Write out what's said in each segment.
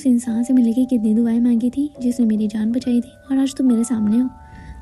इंसान से मिलने की कितनी दुआएं मांगी थी जिसने मेरी जान बचाई थी, और आज तुम मेरे सामने हो।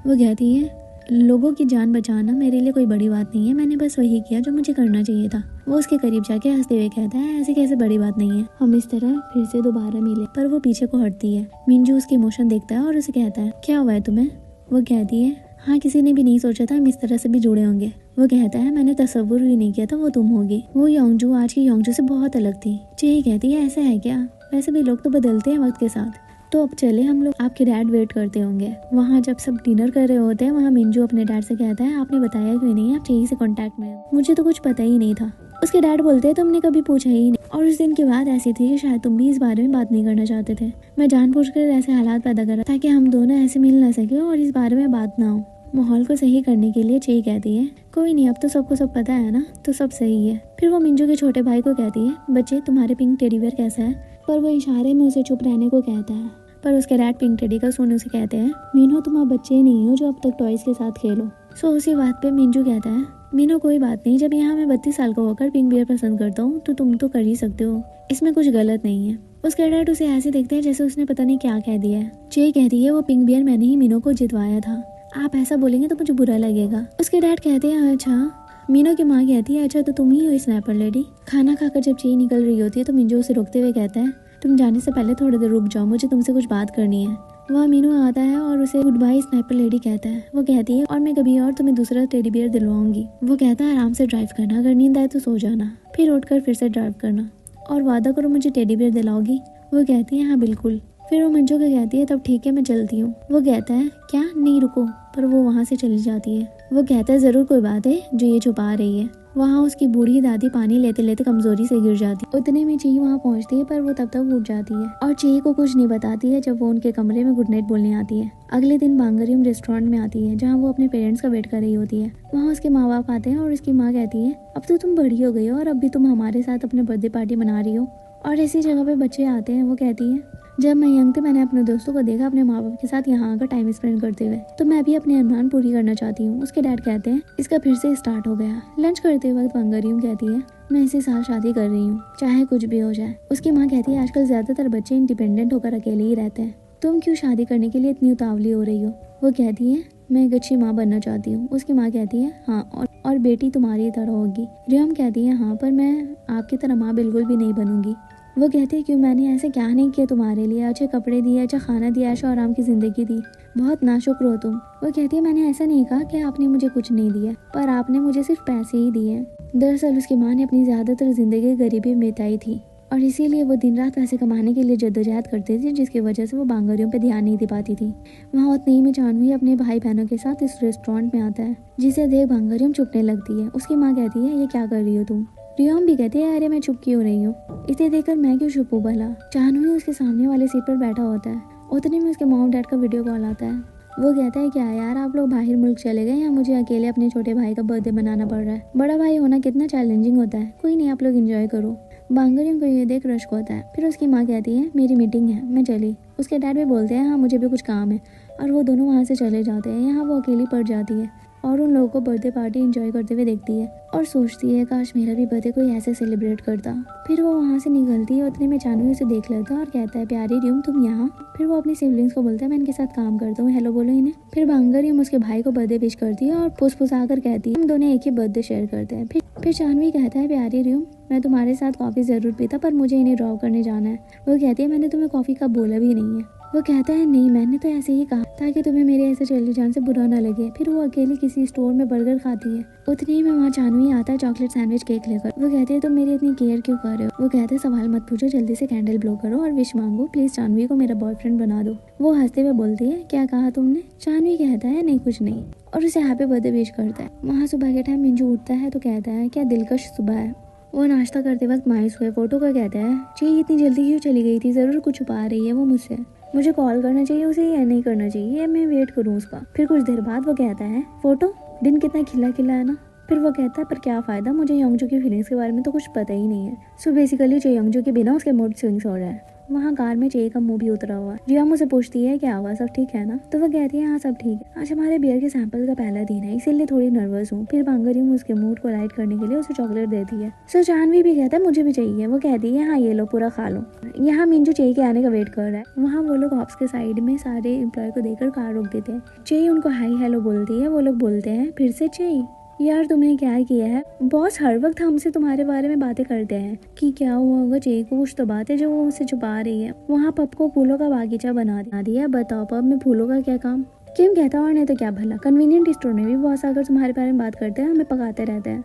वो कहती है लोगों की जान बचाना मेरे लिए कोई बड़ी बात नहीं है, मैंने बस वही किया जो मुझे करना चाहिए था। वो उसके करीब जाके हंसते हुए कहता है ऐसी कैसे बड़ी बात नहीं है, हम इस तरह फिर से दोबारा मिले। पर वो पीछे को हटती है। मिंजू उसके इमोशन देखता है और उसे कहता है क्या हुआ है तुम्हें। वो कहती है हाँ, किसी ने भी नहीं सोचा था हम इस तरह से भी जुड़े होंगे। वो कहता है मैंने तस्वुर भी नहीं किया था वो तुम होगी। वो योंगजू आज की योंगजू से बहुत अलग थी। चेही कहती है ऐसा है क्या, वैसे भी लोग तो बदलते हैं वक्त के साथ। तो अब चले हम लोग, आपके डैड वेट करते होंगे। वहाँ जब सब डिनर कर रहे होते हैं वहाँ मिंजू अपने डैड से कहता है आपने बताया क्यों नहीं आप चेही से कांटेक्ट में। मुझे तो कुछ पता ही नहीं था। उसके डैड बोलते हैं तुमने कभी पूछा ही नहीं, और उस दिन की बात ऐसी थी कि शायद तुम भी इस बारे में बात नहीं करना चाहते थे। मैं जानबूझकर ऐसे हालात पैदा करा ताकि हम दोनों ऐसे मिल ना सके और इस बारे में बात ना हो। माहौल को सही करने के लिए चेही कहती है कोई नहीं, अब तो सबको सब पता है ना, तो सब सही है। फिर वो मिंजू के छोटे भाई को कहती है बच्चे तुम्हारे पिंक टेडी बियर कैसा है। पर वो इशारे में उसे चुप रहने को कहता है। पर उसके डैड पिंक टेडी का सुन उसे कहते हैं मीनू तुम अब बच्चे ही नहीं हो जो अब तक टॉयज के साथ खेलो। सो उसी बात पे मिंजू कहता है मीनू कोई बात नहीं, जब यहाँ मैं 32 साल का होकर पिंक बियर पसंद करता हूँ तो तुम तो कर ही सकते हो, इसमें कुछ गलत नहीं है। उसके डैड उसे ऐसे देखते हैं जैसे उसने पता नहीं क्या कह दिया है। चे कहती है वो पिंक बियर मैंने ही मीनू को जितवाया था, आप ऐसा बोलेंगे तो मुझे बुरा लगेगा। उसके डैड कहते हैं अच्छा। मीनू की माँ कहती है अच्छा तो तुम ही हो स्नैपर लेडी। खाना खाकर जब चे निकल रही होती है तो मिंजू उसे रोकते हुए कहता है तुम जाने से पहले थोड़ी देर रुक जाओ, मुझे तुमसे कुछ बात करनी है। वह मीनू आता है और उसे गुड बाय स्नैपर लेडी कहता है। वो कहती है और मैं कभी और तुम्हें दूसरा टेडी बियर दिलवाऊंगी। वो कहता है आराम से ड्राइव करना, अगर नींद आए तो सो जाना, फिर उठकर फिर से ड्राइव करना, और वादा करो मुझे टेडी बियर दिलाओगी। वो कहती है हाँ बिल्कुल। फिर वो मंजू को कहती है तब ठीक है मैं चलती हूँ। वो कहता है क्या नहीं रुको, पर वो वहाँ से चली जाती है। वो कहता है जरूर कोई बात है जो ये छुपा रही है। वहाँ उसकी बूढ़ी दादी पानी लेते लेते कमजोरी से गिर जाती है। उतने में चेही वहाँ पहुँचती है पर वो तब तक उठ जाती है और चेही को कुछ नहीं बताती है जब वो उनके कमरे में गुड नाइट बोलने आती है। अगले दिन बांगरियम रेस्टोरेंट में आती है जहाँ वो अपने पेरेंट्स का वेट कर रही होती है। वहाँ उसके माँ बाप आते हैं और उसकी माँ कहती है अब तो तुम बड़ी हो गई हो और अब भी तुम हमारे साथ अपने बर्थडे पार्टी मना रही हो। और ऐसी जगह पे बच्चे आते हैं। वो कहती है जब मैं यंग थी मैंने अपने दोस्तों को देखा अपने माँ बाप के साथ यहाँ आकर टाइम स्पेंड करते हुए, तो मैं भी अपने अरमान पूरी करना चाहती हूँ। उसके डैड कहते हैं इसका फिर से स्टार्ट हो गया। लंच करते वक्त बांगरियम कहती है मैं इसी साल शादी कर रही हूँ, चाहे कुछ भी हो जाए। उसकी माँ कहती है आजकल ज्यादातर बच्चे इंडिपेंडेंट होकर अकेले ही रहते हैं, तुम क्यों शादी करने के लिए इतनी उतावली हो रही हो। वो कहती है मैं एक अच्छी माँ बनना चाहती हूँ। उसकी माँ कहती है हाँ, और बेटी तुम्हारी तरह होगी। रियम कहती है हाँ, पर मैं आपकी तरह माँ बिल्कुल भी नहीं बनूंगी। वो कहती है क्यों, मैंने ऐसे क्या नहीं किया तुम्हारे लिए, अच्छे कपड़े दिए, अच्छा खाना दिया, ऐशो आराम की जिंदगी दी, बहुत नाशुक्र हो तुम। वो कहती है मैंने ऐसा नहीं कहा कि आपने मुझे कुछ नहीं दिया, पर आपने मुझे सिर्फ पैसे ही दिए। दरअसल उसकी माँ ने अपनी ज्यादातर जिंदगी गरीबी में बिताई थी और इसीलिए वो दिन रात पैसे कमाने के लिए जद्दोजहद करती थी, जिसकी वजह से वो बांगरियों पे ध्यान नहीं दे पाती थी। वहाँ उतनी में जानवी अपने भाई बहनों के साथ इस रेस्टोरेंट में आता है, जिसे देख बांगरियों चुपने लगती है। उसकी माँ कहती है ये क्या कर रही हो तुम। रियोम भी कहती है अरे मैं चुप क्यों रही हूँ, इसे देखकर मैं क्यों चुप हूँ भला। जानवी उसके सामने वाले सीट पर बैठा होता है। उतने में उसके मॉम डैड का वीडियो कॉल आता है। वो कहता है क्या यार आप लोग बाहर मुल्क चले गए या मुझे अकेले अपने छोटे भाई का बर्थडे मनाना पड़ रहा है। बड़ा भाई होना कितना चैलेंजिंग होता है, कोई नहीं आप लोग एंजॉय करो। बांगरियम को ये देख रश्क होता है। फिर उसकी माँ कहती है मेरी मीटिंग है मैं चली। उसके डैड भी बोलते हैं हाँ मुझे भी कुछ काम है, और वो दोनों वहाँ से चले जाते हैं। यहाँ वो अकेली पड़ जाती है और उन लोगों को बर्थडे पार्टी एंजॉय करते हुए देखती है और सोचती है काश मेरा भी बर्थडे कोई ऐसे सेलिब्रेट करता। फिर वो वहाँ से निकलती है। उतने में जानवी उसे देख लेता है और कहता है प्यारी रियम तुम यहाँ। फिर वो अपनी सिबलिंग्स को बोलता है मैं इनके साथ काम करता हूँ, हेलो बोलो इन्हें। फिर बांगरियम उसके भाई को बर्थडे विश करती है और फुसफुसा कर कहती है हम दोनों एक ही बर्थडे शेयर करते हैं। फिर जानवी कहता है प्यारी रियम मैं तुम्हारे साथ कॉफी जरूर पीता, पर मुझे इन्हें ड्रॉप करने जाना है। वो कहती है मैंने तुम्हें कॉफी का बोला भी नहीं है। वो कहता है नहीं मैंने तो ऐसे ही कहा ताकि तुम्हें मेरे ऐसे चले जाने से बुरा ना लगे। फिर वो अकेली किसी स्टोर में बर्गर खाती है। उतने ही में वहाँ जानवी आता है चॉकलेट सैंडविच केक लेकर। वो कहते हैं तुम मेरी इतनी केयर क्यों कर रहे हो। वो कहते हैं सवाल मत पूछो, जल्दी से कैंडल ब्लो करो और विश मांगो, प्लीज जानवी को मेरा बॉयफ्रेंड बना दो। वो हंसते हुए बोलती है क्या कहा तुमने। जानवी कहता है नहीं कुछ नहीं, और उसे हैप्पी बर्थडे विश करता है। वहाँ सुबह के टाइम मिंजू उठता है तो कहता है क्या दिलकश सुबह है। वो नाश्ता करते वक्त मायूस हुए फोटो को कहता है जी इतनी जल्दी क्यों चली गई थी, जरूर कुछ छुपा रही है वो मुझसे, मुझे कॉल करना चाहिए उसे या नहीं करना चाहिए, मैं वेट करूँ उसका। फिर कुछ देर बाद वो कहता है फोटो दिन कितना खिला खिला है ना। फिर वो कहता है पर क्या फायदा, मुझे योंगजू की फीलिंग्स के बारे में तो कुछ पता ही नहीं है। सो बेसिकली जो योंगजू के बिना उसके मूड स्विंग्स हो रहा है। वहाँ कार में चे का मुंह भी उतरा हुआ। जिया मुझसे पूछती है क्या हुआ, सब ठीक है ना? तो वो कहती है हाँ सब ठीक है, आज हमारे बियर के सैंपल का पहला दिन है इसीलिए थोड़ी नर्वस हूँ। फिर बांगरियम उसके मूड को लाइट करने के लिए उसे चॉकलेट देती है। सो जानवी भी कहता है मुझे भी चाहिए। वो कहती है हाँ ये लो पूरा खा लो। यहाँ मिंजू चे के आने का वेट कर रहा है। वहाँ वो लोग ऑप्स के साइड में सारे एम्प्लॉय को देखकर कार रोक देते हैं। चे उनको हाई हेलो बोलती है। वो लोग बोलते हैं फिर से चे यार तुमने क्या किया है? बॉस हर वक्त हमसे तुम्हारे बारे में बातें करते हैं कि क्या हुआ होगा। चे को कुछ तो बात है जो वो उसे छुपा रही है। वहाँ पप को फूलों का बागीचा बना दिया। बताओ पप में फूलों का क्या काम? किम कहता और नहीं तो क्या भला, कन्वीनियंट स्टोर में भी बॉस आकर तुम्हारे बारे में बात करते हैं, हमें पकाते रहते हैं।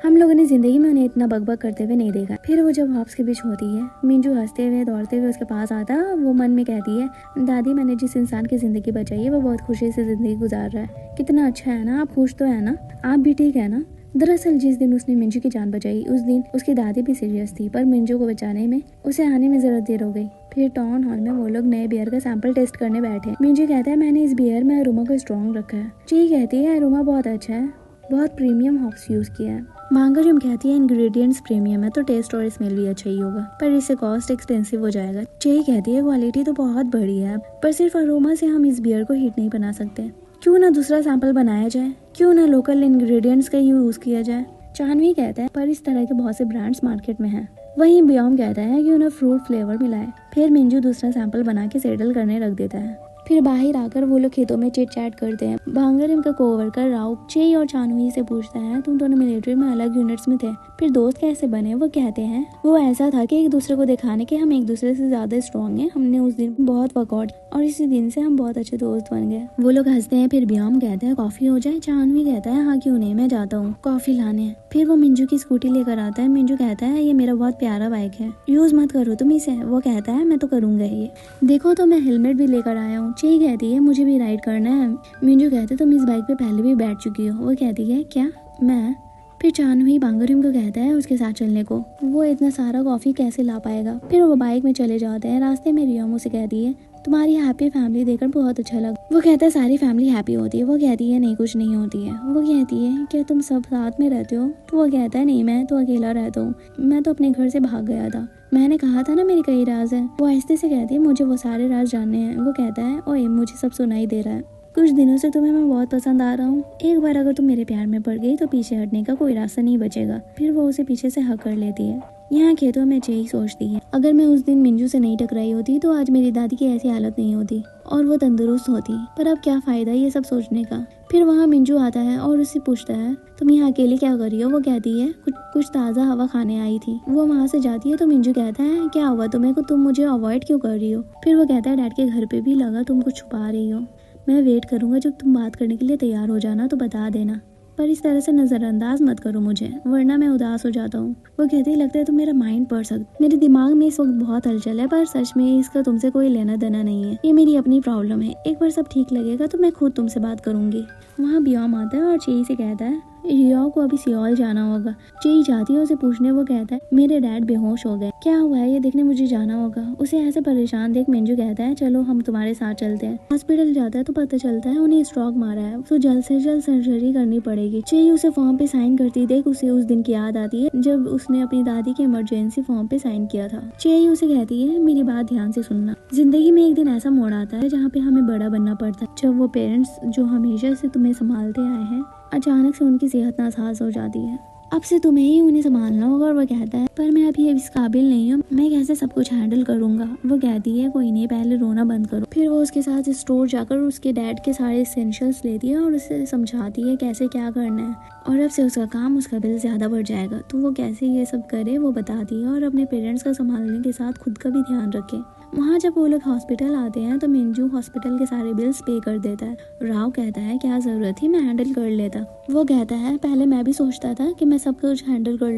हम लोगों ने जिंदगी में उन्हें इतना बकबक करते हुए नहीं देखा। फिर वो जब हॉप्स के बीच होती है, मिंजू हंसते हुए दौड़ते हुए उसके पास आता है। वो मन में कहती है दादी मैंने जिस इंसान की जिंदगी बचाई है वो बहुत खुशी से जिंदगी गुजार रहा है। कितना अच्छा है ना, आप खुश तो है ना, आप भी ठीक है ना? दरअसल जिस दिन उसने मिंजू की जान बचाई उस दिन उसकी दादी भी सीरियस थी, पर मिंजू को बचाने में उसे आने में जरा देर हो गई। फिर टाउन हॉल में वो लोग नए बियर का सैंपल टेस्ट करने बैठे। मिंजू कहता है मैंने इस बियर में अरोमा को स्ट्रॉन्ग रखा है। ची कहती है अरोमा बहुत अच्छा है, बहुत प्रीमियम हॉप्स यूज किया है। बांगरियम कहती है इंग्रेडिएंट्स प्रीमियम है तो टेस्ट और स्मेल भी अच्छा ही होगा, पर इससे कॉस्ट एक्सपेंसिव हो जाएगा। चे कहती है क्वालिटी तो बहुत बढ़िया है, पर सिर्फ अरोमा से हम इस बियर को हीट नहीं बना सकते। क्यों ना दूसरा सैंपल बनाया जाए, क्यों ना लोकल इंग्रेडिएंट्स का यूज किया जाए। चानवी कहता है पर इस तरह के बहुत से ब्रांड्स मार्केट में हैं। वहीं बियोम कहता है कि उन्हें फ्रूट फ्लेवर मिलाए। फिर मिंजू दूसरा सैंपल बना के सेटल करने रख देता है। फिर बाहर आकर वो लोग खेतों में चिट चैट करते हैं। बांगरियम का कोवर्कर राव चे और चानवी से पूछता है तुम दोनों मिलिट्री में अलग यूनिट्स में थे, फिर दोस्त कैसे बने? वो कहते हैं वो ऐसा था कि एक दूसरे को दिखाने के हम एक दूसरे से ज्यादा स्ट्रॉन्ग हैं। हमने उस दिन बहुत वर्कआउट और इसी दिन से हम बहुत अच्छे दोस्त बन गए। वो लोग हंसते हैं। फिर बियोम कहते हैं कॉफी हो जाए? चानवी कहता है हाँ क्यों नहीं, मैं जाता हूँ कॉफी लाने। फिर वो मिंजू की स्कूटी लेकर आता है। मिंजू कहता है ये मेरा बहुत प्यारा बाइक है, यूज मत करो तुम इसे। वो कहता है मैं तो करूंगा ये, देखो तो मैं हेलमेट भी लेकर आया हूँ। ची कहती है मुझे भी राइड करना है। मिंजू कहते है तुम इस बाइक पे पहले भी बैठ चुकी हो। वो कहती है क्या मैं? फिर चानवी बांगरियम को कहता है उसके साथ चलने को, वो इतना सारा कॉफी कैसे ला पाएगा। फिर वो बाइक में चले जाते हैं। रास्ते में रियम उसे कहती है तुम्हारी हैप्पी फैमिली देखकर बहुत अच्छा लगा। वो कहता है सारी फैमिली हैप्पी होती है। वो कहती है नहीं कुछ नहीं होती है। वो कहती है क्या तुम सब साथ में रहते हो? तो वो कहता है नहीं मैं तो अकेला रहता हूँ, मैं तो अपने घर से भाग गया था, मैंने कहा था ना मेरे कई राज है। वो आहिस्ते से कहती है मुझे वो सारे राज जानने हैं। वो कहता है ओए मुझे सब सुनाई दे रहा है, कुछ दिनों से तुम्हें मैं बहुत पसंद आ रहा हूँ। एक बार अगर तुम मेरे प्यार में पड़ गई तो पीछे हटने का कोई रास्ता नहीं बचेगा। फिर वो उसे पीछे से हक कर लेती है। यहाँ खेतों में चे ही सोचती है अगर मैं उस दिन मिंजू से नहीं टकराई होती तो आज मेरी दादी की ऐसी हालत नहीं होती और वो तंदुरुस्त होती, पर अब क्या फायदा ये सब सोचने का। फिर वहाँ मिंजू आता है और उससे पूछता है तुम यहाँ अकेले क्या कर रही हो? वो कहती है कुछ ताज़ा हवा खाने आई थी। वो वहाँ से जाती है तो मिंजू कहता है क्या हुआ तुम्हें को, तुम मुझे अवॉइड क्यों कर रही हो? फिर वो कहता है डैड के घर पे भी लगा तुम कुछ छुपा रही हो, मैं वेट करूंगा जब तुम बात करने के लिए तैयार हो जाना तो बता देना, पर इस तरह से नजरअंदाज मत करो मुझे वरना मैं उदास हो जाता हूँ। वो कहते ही लगता है तुम मेरा माइंड पढ़ सकते, मेरे दिमाग में इस वक्त बहुत हलचल है, पर सच में इसका तुमसे कोई लेना देना नहीं है, ये मेरी अपनी प्रॉब्लम है। एक बार सब ठीक लगेगा तो मैं खुद तुमसे बात करूंगी। वहाँ बियोम आता है और चे से कहता है रिया को अभी सियोल जाना होगा। चे जाती है उसे पूछने। वो कहता है मेरे डैड बेहोश हो गए, क्या हुआ है ये देखने मुझे जाना होगा। उसे ऐसे परेशान देख मिंजू कहता है चलो हम तुम्हारे साथ चलते हैं। हॉस्पिटल जाता है तो पता चलता है उन्हें स्ट्रोक मारा है, तो जल्द से जल्द सर्जरी करनी पड़ेगी। चे उसे फॉर्म पे साइन करती देख उसे उस दिन की याद आती है जब उसने अपनी दादी के इमरजेंसी फॉर्म पे साइन किया था। चे उसे कहती है मेरी बात ध्यान से सुनना, जिंदगी में एक दिन ऐसा मोड़ आता है जहाँ पे हमें बड़ा बनना पड़ता है, जब वो पेरेंट्स जो हमेशा से तुम्हें संभालते आए हैं अचानक से उनकी सेहत नासाज हो जाती है। अब से तुम्हें ही उन्हें संभालना होगा। और वो कहता है पर मैं अभी इस काबिल नहीं हूँ, मैं कैसे सब कुछ हैंडल करूंगा। वो कहती है कोई नहीं पहले रोना बंद करो। फिर वो उसके साथ स्टोर जाकर उसके डैड के सारे एसेंशियल्स लेती है और उसे समझाती है कैसे क्या करना है, और अब से उसका काम उसका बिल ज्यादा बढ़ जाएगा तो वो कैसे ये सब करे वो बताती है, और अपने पेरेंट्स का संभालने के साथ खुद का भी ध्यान रखे। वहाँ जब वो लोग हॉस्पिटल आते हैं तो मिंजू हॉस्पिटल के सारे बिल्स पे कर देता है। राव कहता है क्या जरूरत थी, मैं हैंडल कर लेता। वो कहता है पहले मैं भी सोचता था कि मैं सब कुछ हैंडल कर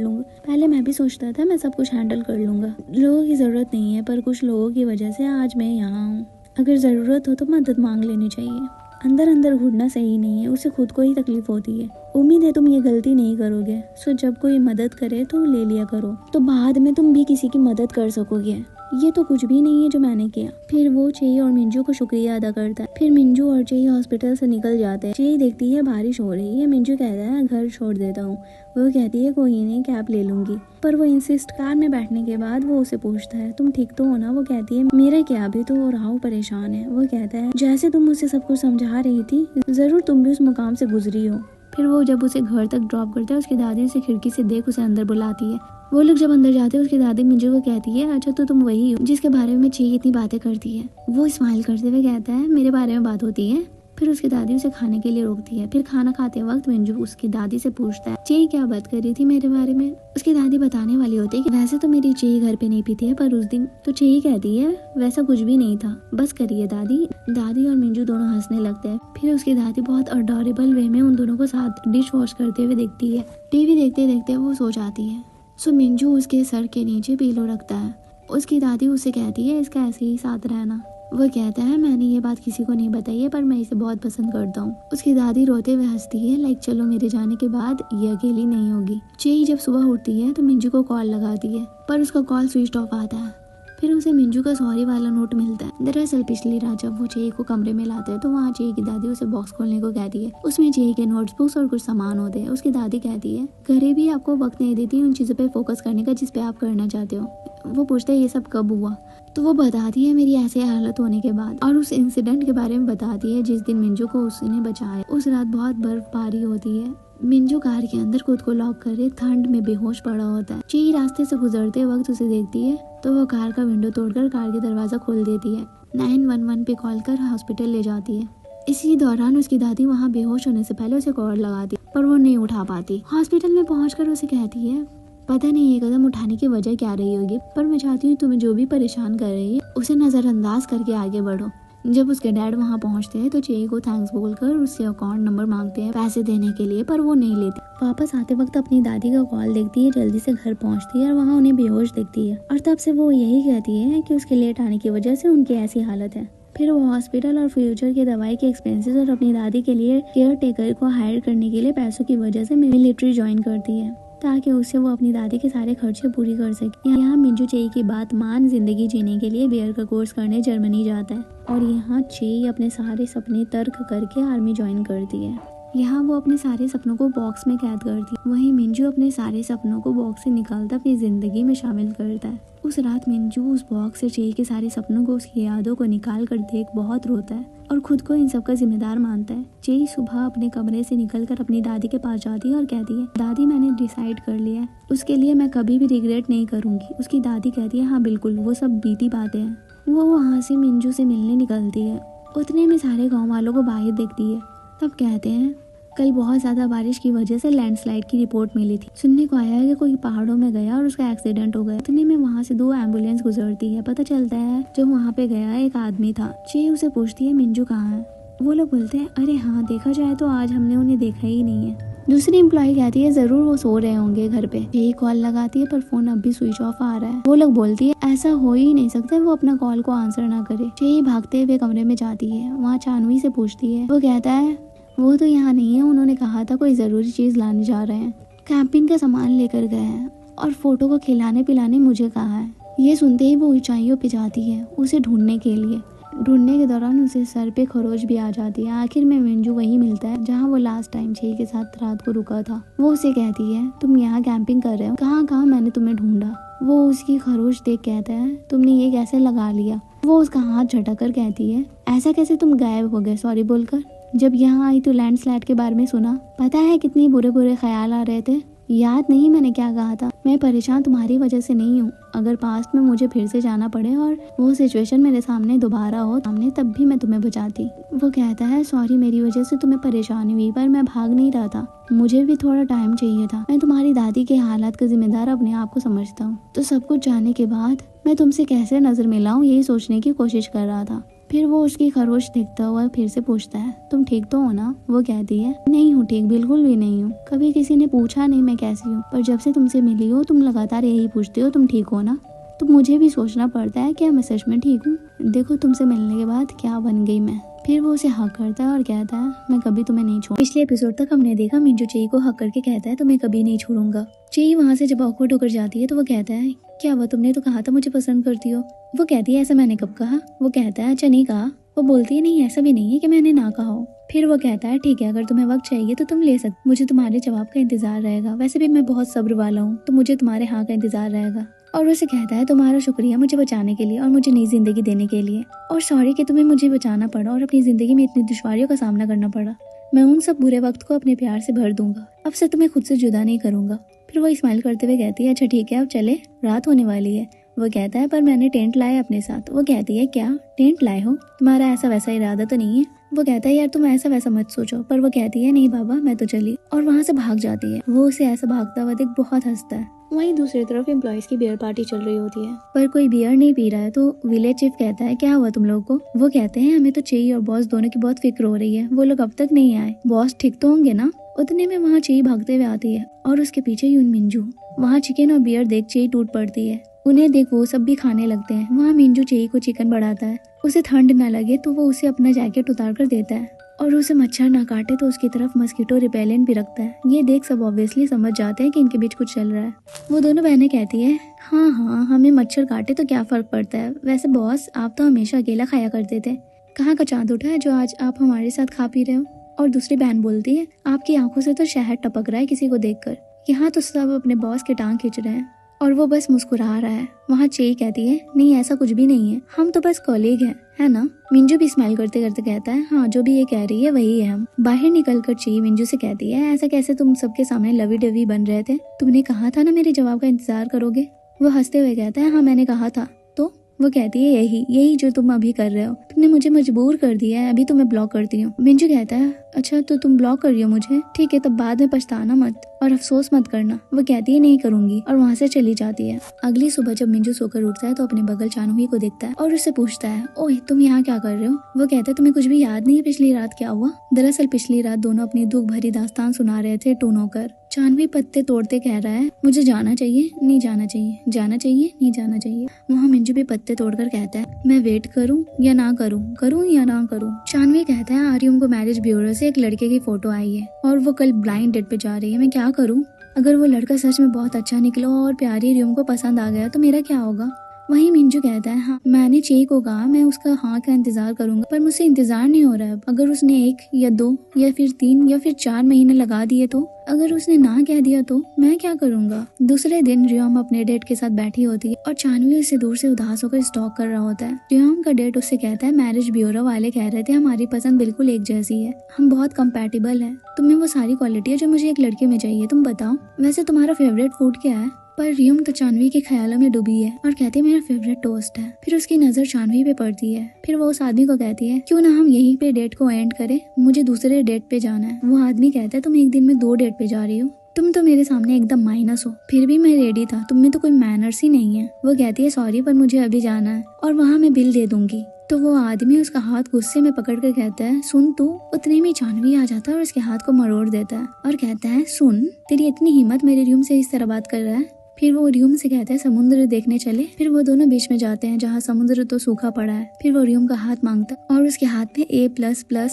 लूंगा, लोगों की जरूरत नहीं है, पर कुछ लोगों की वजह से आज मैं यहाँ हूँ। अगर जरूरत हो तो मदद मांग लेनी चाहिए, अंदर अंदर घुटना सही नहीं है, उसे खुद को ही तकलीफ होती है। उम्मीद है तुम ये गलती नहीं करोगे, सो जब कोई मदद करे तो ले लिया करो, तो बाद में तुम भी किसी की मदद कर सकोगे। ये तो कुछ भी नहीं है जो मैंने किया। फिर वो चेई और मिंजू को शुक्रिया अदा करता है। फिर मिंजू और चेई हॉस्पिटल से निकल जाते हैं। चेई देखती है बारिश हो रही है। मिंजू कहता है घर छोड़ देता हूँ। वो कहती है कोई नहीं, कैब ले लूंगी, पर वो इंसिस्ट। कार में बैठने के बाद वो उसे पूछता है तुम ठीक तो हो ना? वो कहती है मेरा क्या, अभी तो राहु परेशान है। वो कहता है जैसे तुम मुझे सब कुछ समझा रही थी, जरूर तुम भी उस मुकाम से गुजरी हो। फिर वो जब उसे घर तक ड्रॉप करता है, उसकी दादी उसे खिड़की से देख उसे अंदर बुलाती है। वो लोग जब अंदर जाते हैं, उसकी दादी मिंजू को कहती है अच्छा तो तुम वही हो जिसके बारे में चेई इतनी बातें करती है। वो स्माइल करते हुए कहता है मेरे बारे में बात होती है। फिर उसकी दादी उसे खाने के लिए रोकती है। फिर खाना खाते वक्त मिंजू उसकी दादी से पूछता है चेई क्या बात कर रही थी मेरे बारे में? उसकी दादी बताने वाली होती है कि वैसे तो मेरी चेई घर पे नहीं पीती है, पर उस दिन तो चेई कहती है वैसा कुछ भी नहीं था, बस करिए दादी। दादी और मिंजू दोनों हंसने लगते हैं। फिर उसकी दादी बहुत अडोरेबल वे में उन दोनों को साथ डिश वॉश करते हुए देखती है। टीवी देखते देखते वो सो जाती है। सो मिंजू उसके सर के नीचे पीलो रखता है। उसकी दादी उसे कहती है इसका ऐसे ही साथ रहना। वो कहता है मैंने ये बात किसी को नहीं बताई है, पर मैं इसे बहुत पसंद करता हूँ। उसकी दादी रोते हुए हंसती है लाइक चलो मेरे जाने के बाद ये अकेली नहीं होगी। चेई जब सुबह उठती है तो मिंजू को कॉल लगाती है, पर उसका कॉल स्विच ऑफ आता है। फिर उसे मिंजू का सॉरी वाला नोट मिलता है। दरअसल पिछली रात जब वो चेई को कमरे में लाते हैं तो वहाँ चेई की दादी उसे बॉक्स खोलने को कहती है। उसमें चेई के नोटबुक्स और कुछ सामान होते हैं। उसकी दादी कहती है गरीबी आपको वक्त नहीं देती उन चीजों पे फोकस करने का जिस पे आप करना चाहते हो। वो पूछते हैं ये सब कब हुआ? तो वो बताती है मेरी ऐसे हालत होने के बाद, और उस इंसिडेंट के बारे में बताती है जिस दिन मिंजू को उसने बचाया। उस रात बहुत बर्फबारी होती है। मिंजू कार के अंदर खुद को लॉक करे ठंड में बेहोश पड़ा होता है। चेई रास्ते से गुजरते वक्त उसे देखती है तो वो कार का विंडो तोड़कर कार के दरवाजा खोल देती है। 911 पे कॉल कर हॉस्पिटल ले जाती है। इसी दौरान उसकी दादी वहाँ बेहोश होने से पहले उसे कॉल लगाती पर वो नहीं उठा पाती। हॉस्पिटल में पहुंचकर उसे कहती है पता नहीं ये कदम उठाने की वजह क्या रही होगी, पर मैं चाहती हूँ तुम्हें जो भी परेशान कर रही है उसे नजरअंदाज करके आगे बढ़ो। जब उसके डैड वहाँ पहुँचते हैं तो चेई को थैंक्स बोलकर उससे अकाउंट नंबर मांगते हैं पैसे देने के लिए, पर वो नहीं लेती। वापस आते वक्त अपनी दादी का कॉल देखती है, जल्दी से घर पहुँचती है और वहाँ उन्हें बेहोश देखती है। और तब से वो यही कहती है कि उसके लेट आने की वजह से उनकी ऐसी हालत है। फिर वो हॉस्पिटल और फ्यूचर के दवाई के एक्सपेंसेस और अपनी दादी के लिए केयर टेकर को हायर करने के लिए पैसों की वजह से मिलिट्री ज्वाइन करती है ताकि उससे वो अपनी दादी के सारे खर्चे पूरी कर सके। यहाँ मिंजू चेई की बात मान जिंदगी जीने के लिए बेयर का कोर्स करने जर्मनी जाता है और यहाँ चेई अपने सारे सपने तर्क करके आर्मी ज्वाइन करती है। यहाँ वो अपने सारे सपनों को बॉक्स में कैद करती है। वहीं मिंजू अपने सारे सपनों को बॉक्स से निकालता अपनी जिंदगी में शामिल करता है। उस रात मिंजू उस बॉक्स से चेई के सारे सपनों को, उसकी यादों को निकाल कर देख बहुत रोता है और खुद को इन सब का जिम्मेदार मानता है। चेई सुबह अपने कमरे से निकलकर अपनी दादी के पास जाती है और कहती है दादी मैंने डिसाइड कर लिया है, उसके लिए मैं कभी भी रिग्रेट नहीं करूंगी। उसकी दादी कहती है हाँ बिल्कुल, वो सब बीती बातें हैं। वो वहाँ से मिंजू से मिलने निकलती है। उतने में सारे गाँव वालों को बाहर देखती है। तब कहते हैं कल बहुत ज्यादा बारिश की वजह से लैंडस्लाइड की रिपोर्ट मिली थी। सुनने को आया है कि कोई पहाड़ों में गया और उसका एक्सीडेंट हो गया। इतने में वहाँ से 2 एम्बुलेंस गुजरती है। पता चलता है जो वहाँ पे गया एक आदमी था। चेई उसे पूछती है मिंजू कहाँ है? वो लोग बोलते हैं अरे हाँ, देखा जाए तो आज हमने उन्हें देखा ही नहीं है। दूसरी एम्प्लॉय कहती है जरूर वो सो रहे होंगे घर पे। चेई कॉल लगाती है पर फोन अब भी स्विच ऑफ आ रहा है। वो लोग बोलती है ऐसा हो ही नहीं सकता वो अपना कॉल को आंसर ना करे। चेई भागते हुए कमरे में जाती है। वहाँ चानवी से पूछती है। वो कहता है वो तो यहाँ नहीं है, उन्होंने कहा था कोई जरूरी चीज लाने जा रहे हैं, कैंपिंग का सामान लेकर गए हैं और फोटो को खिलाने पिलाने मुझे कहा है। ये सुनते ही वो ऊंचाइयों पे जाती है उसे ढूंढने के लिए। ढूंढने के दौरान उसे सर पे खरोच भी आ जाती है। आखिर में मिंजू वही मिलता है जहाँ वो लास्ट टाइम चेई के साथ रात को रुका था। वो उसे कहती है तुम यहाँ कैंपिंग कर रहे हो? कहाँ कहाँ मैंने तुम्हें ढूंढा। वो उसकी खरोच देख कहता है तुमने ये कैसे लगा लिया? वो उसका हाथ झटक कर कहती है ऐसा कैसे तुम गायब हो गए सॉरी बोलकर? जब यहाँ आई तो लैंडस्लाइड के बारे में सुना, पता है कितनी बुरे बुरे ख्याल आ रहे थे। याद नहीं मैंने क्या कहा था? मैं परेशान तुम्हारी वजह से नहीं हूँ। अगर पास्ट में मुझे फिर से जाना पड़े और वो सिचुएशन मेरे सामने दोबारा हो सामने, तब भी मैं तुम्हें बचाती। वो कहता है सॉरी मेरी वजह से तुम्हें परेशानी हुई, पर मैं भाग नहीं रहा था, मुझे भी थोड़ा टाइम चाहिए था। मैं तुम्हारी दादी के हालात का जिम्मेदार अपने आप को समझता हूँ। तो सब कुछ जानने के बाद मैं तुमसे कैसे नजर मिलाऊं यही सोचने की कोशिश कर रहा था। फिर वो उसकी खरोच देखता हुआ फिर से पूछता है तुम ठीक तो हो ना? वो कहती है नहीं हूँ ठीक, बिल्कुल भी नहीं हूँ। कभी किसी ने पूछा नहीं मैं कैसी हूँ, पर जब से तुमसे मिली हो तुम लगातार यही पूछते हो तुम ठीक हो ना। तो मुझे भी सोचना पड़ता है क्या मैं सच में ठीक हूँ? देखो तुमसे मिलने के बाद क्या बन गई मैं। फिर वो उसे हक करता है और कहता है मैं कभी तुम्हें नहीं छोड़। पिछले एपिसोड तक हमने देखा मिंजू चेई को हक करके कहता है तो मैं कभी नहीं छोड़ूंगा। ची वहाँ से जब ऑकवर्ड होकर जाती है तो वो कहता है क्या हुआ, तुमने तो कहा था मुझे पसंद करती हो। वो कहती है ऐसा मैंने कब कहा। वो कहता है अच्छा नहीं कहा। वो बोलती है नहीं ऐसा भी नहीं है कि मैंने ना कहा हो। फिर वो कहता है ठीक है, अगर तुम्हें वक्त चाहिए तो तुम ले सकते, मुझे तुम्हारे जवाब का इंतजार रहेगा, वैसे भी मैं बहुत सब्र वाला हूँ तो मुझे तुम्हारे हाँ का इंतजार रहेगा। और उसे कहता है तुम्हारा शुक्रिया मुझे बचाने के लिए और मुझे नई जिंदगी देने के लिए, और सॉरी कि तुम्हें मुझे बचाना पड़ा और अपनी जिंदगी में इतनी दुश्वारियों का सामना करना पड़ा। मैं उन सब बुरे वक्त को अपने प्यार से भर दूंगा, अब से तुम्हें खुद से जुदा नहीं करूंगा। फिर वो स्माइल करते हुए कहती है अच्छा ठीक है अब चले, रात होने वाली है। वो कहता है पर मैंने टेंट लाया अपने साथ। वो कहती है क्या टेंट लाए हो, तुम्हारा ऐसा वैसा इरादा तो नहीं है। वो कहता है यार तुम ऐसा वैसा मत सोचो। पर वो कहती है नहीं बाबा मैं तो चली, और वहाँ से भाग जाती है। वो उसे ऐसा भागता हुआ देख बहुत हंसता है। वहीं दूसरी तरफ एम्प्लॉयज की बियर पार्टी चल रही होती है पर कोई बियर नहीं पी रहा है। तो विलेज चीफ कहता है क्या हुआ तुम लोगों को। वो कहते हैं हमें तो ची और बॉस दोनों की बहुत फिक्र हो रही है, वो लोग अब तक नहीं आए, बॉस ठीक तो होंगे ना। उतने में वहाँ ची भागते हुए आती है और उसके पीछे यून मिंजू। वहाँ चिकन और बियर देख ची टूट पड़ती है। उन्हें देख वो सब भी खाने लगते हैं। वहाँ मिंजू ची को चिकन बढ़ाता है, उसे ठंड न लगे तो वो उसे अपना जैकेट उतार कर देता है, और उसे मच्छर ना काटे तो उसकी तरफ मस्कीटो रिपेलेंट भी रखता है। ये देख सब ऑब्वियसली समझ जाते हैं कि इनके बीच कुछ चल रहा है। वो दोनों बहनें कहती है हाँ हाँ हमें मच्छर काटे तो क्या फर्क पड़ता है, वैसे बॉस आप तो हमेशा अकेला खाया करते थे, कहाँ का चांद उठा है जो आज आप हमारे साथ खा पी रहे हो। और दूसरी बहन बोलती है आपकी आंखों से तो शहद टपक रहा है किसी को देखकर, यहाँ तो सब अपने बॉस के टांग खींच रहे हैं और वो बस मुस्कुरा रहा है। वहाँ चे कहती है नहीं ऐसा कुछ भी नहीं है, हम तो बस कॉलीग हैं, है ना। मिंजू भी स्माइल करते करते कहता है हाँ जो भी ये कह रही है वही है हम। बाहर निकलकर ची मिंजू से कहती है ऐसा कैसे तुम सबके सामने लवी डवी बन रहे थे, तुमने कहा था ना मेरे जवाब का इंतजार करोगे। वो हंसते हुए कहता है हाँ मैंने कहा था। तो वो कहती है यही जो तुम अभी कर रहे हो, तुमने मुझे मजबूर कर दिया है, अभी तो मैं ब्लॉक करती हूँ। मिंजू कहता है अच्छा तो तुम ब्लॉक कर रही हो मुझे, ठीक है तब बाद में पछताना मत और अफसोस मत करना। वो कहती है नहीं करूंगी और वहाँ से चली जाती है। अगली सुबह जब मिंजू सोकर उठता है तो अपने बगल चानवी को देखता है और उससे पूछता है ओए तुम यहाँ क्या कर रहे हो। वो कहता है तुम्हें कुछ भी याद नहीं है पिछली रात क्या हुआ। दरअसल पिछली रात दोनों अपनी दुख भरी दास्तान सुना रहे थे टून होकर। चानवी पत्ते तोड़ते कह रहा है मुझे जाना चाहिए नहीं जाना चाहिए, जाना चाहिए नहीं जाना चाहिए। वहाँ मिंजू भी पत्ते तोड़कर कहता है मैं वेट करूँ या ना करूँ, करूँ या ना करूँ। चानवी कहता है आर्यम को मैरिज ब्यूरो से एक लड़के की फोटो आई है और वो कल ब्लाइंड डेट पे जा रही है, मैं क्या करूँ। अगर वो लड़का सच में बहुत अच्छा निकला और प्यारी रियम को पसंद आ गया तो मेरा क्या होगा। वहीं मिंजू कहता है हाँ मैंने चे को कहा मैं उसका हाँ का इंतजार करूंगा, पर मुझसे इंतजार नहीं हो रहा है। अगर उसने 1 या 2 या फिर 3 या फिर 4 महीने लगा दिए तो, अगर उसने ना कह दिया तो मैं क्या करूंगा। दूसरे दिन रियम अपने डेट के साथ बैठी होती है और चानवी उससे दूर से उदास होकर स्टॉक कर रहा होता है। रियम का डेट उससे कहता है मैरिज ब्यूरो वाले कह रहे थे हमारी पसंद बिल्कुल एक जैसी है, हम बहुत कंपैटिबल है, तुम्हें वो सारी क्वालिटी है जो मुझे एक लड़के में चाहिए, तुम बताओ वैसे तुम्हारा फेवरेट फूड क्या है। पर रियम तो चानवी के ख्यालों में डूबी है और कहती है मेरा फेवरेट टोस्ट है। फिर उसकी नजर चानवी पे पड़ती है। फिर वो उस आदमी को कहती है क्यों ना हम यहीं पे डेट को एंड करें, मुझे दूसरे डेट पे जाना है। वो आदमी कहता है तुम एक दिन में 2 डेट पे जा रही हो, तुम तो मेरे सामने एकदम माइनस हो। फिर भी मैं रेडी था, तुम में तो कोई मैनर्स ही नहीं है। वो कहती है सॉरी पर मुझे अभी जाना है और वहाँ मैं बिल दे दूंगी। तो वो आदमी उसका हाथ गुस्से में पकड़ कर कहता है सुन तू। उतने में चानवी आ जाता है और उसके हाथ को मरोड़ देता है और कहता है सुन तेरी इतनी हिम्मत मेरे रूम से इस तरह बात कर रहा है। फिर वो रियम से कहते हैं समुद्र देखने चले। फिर वो दोनों बीच में जाते हैं जहाँ समुद्र तो सूखा पड़ा है। फिर वो रियम का हाथ मांगता है और उसके हाथ में A++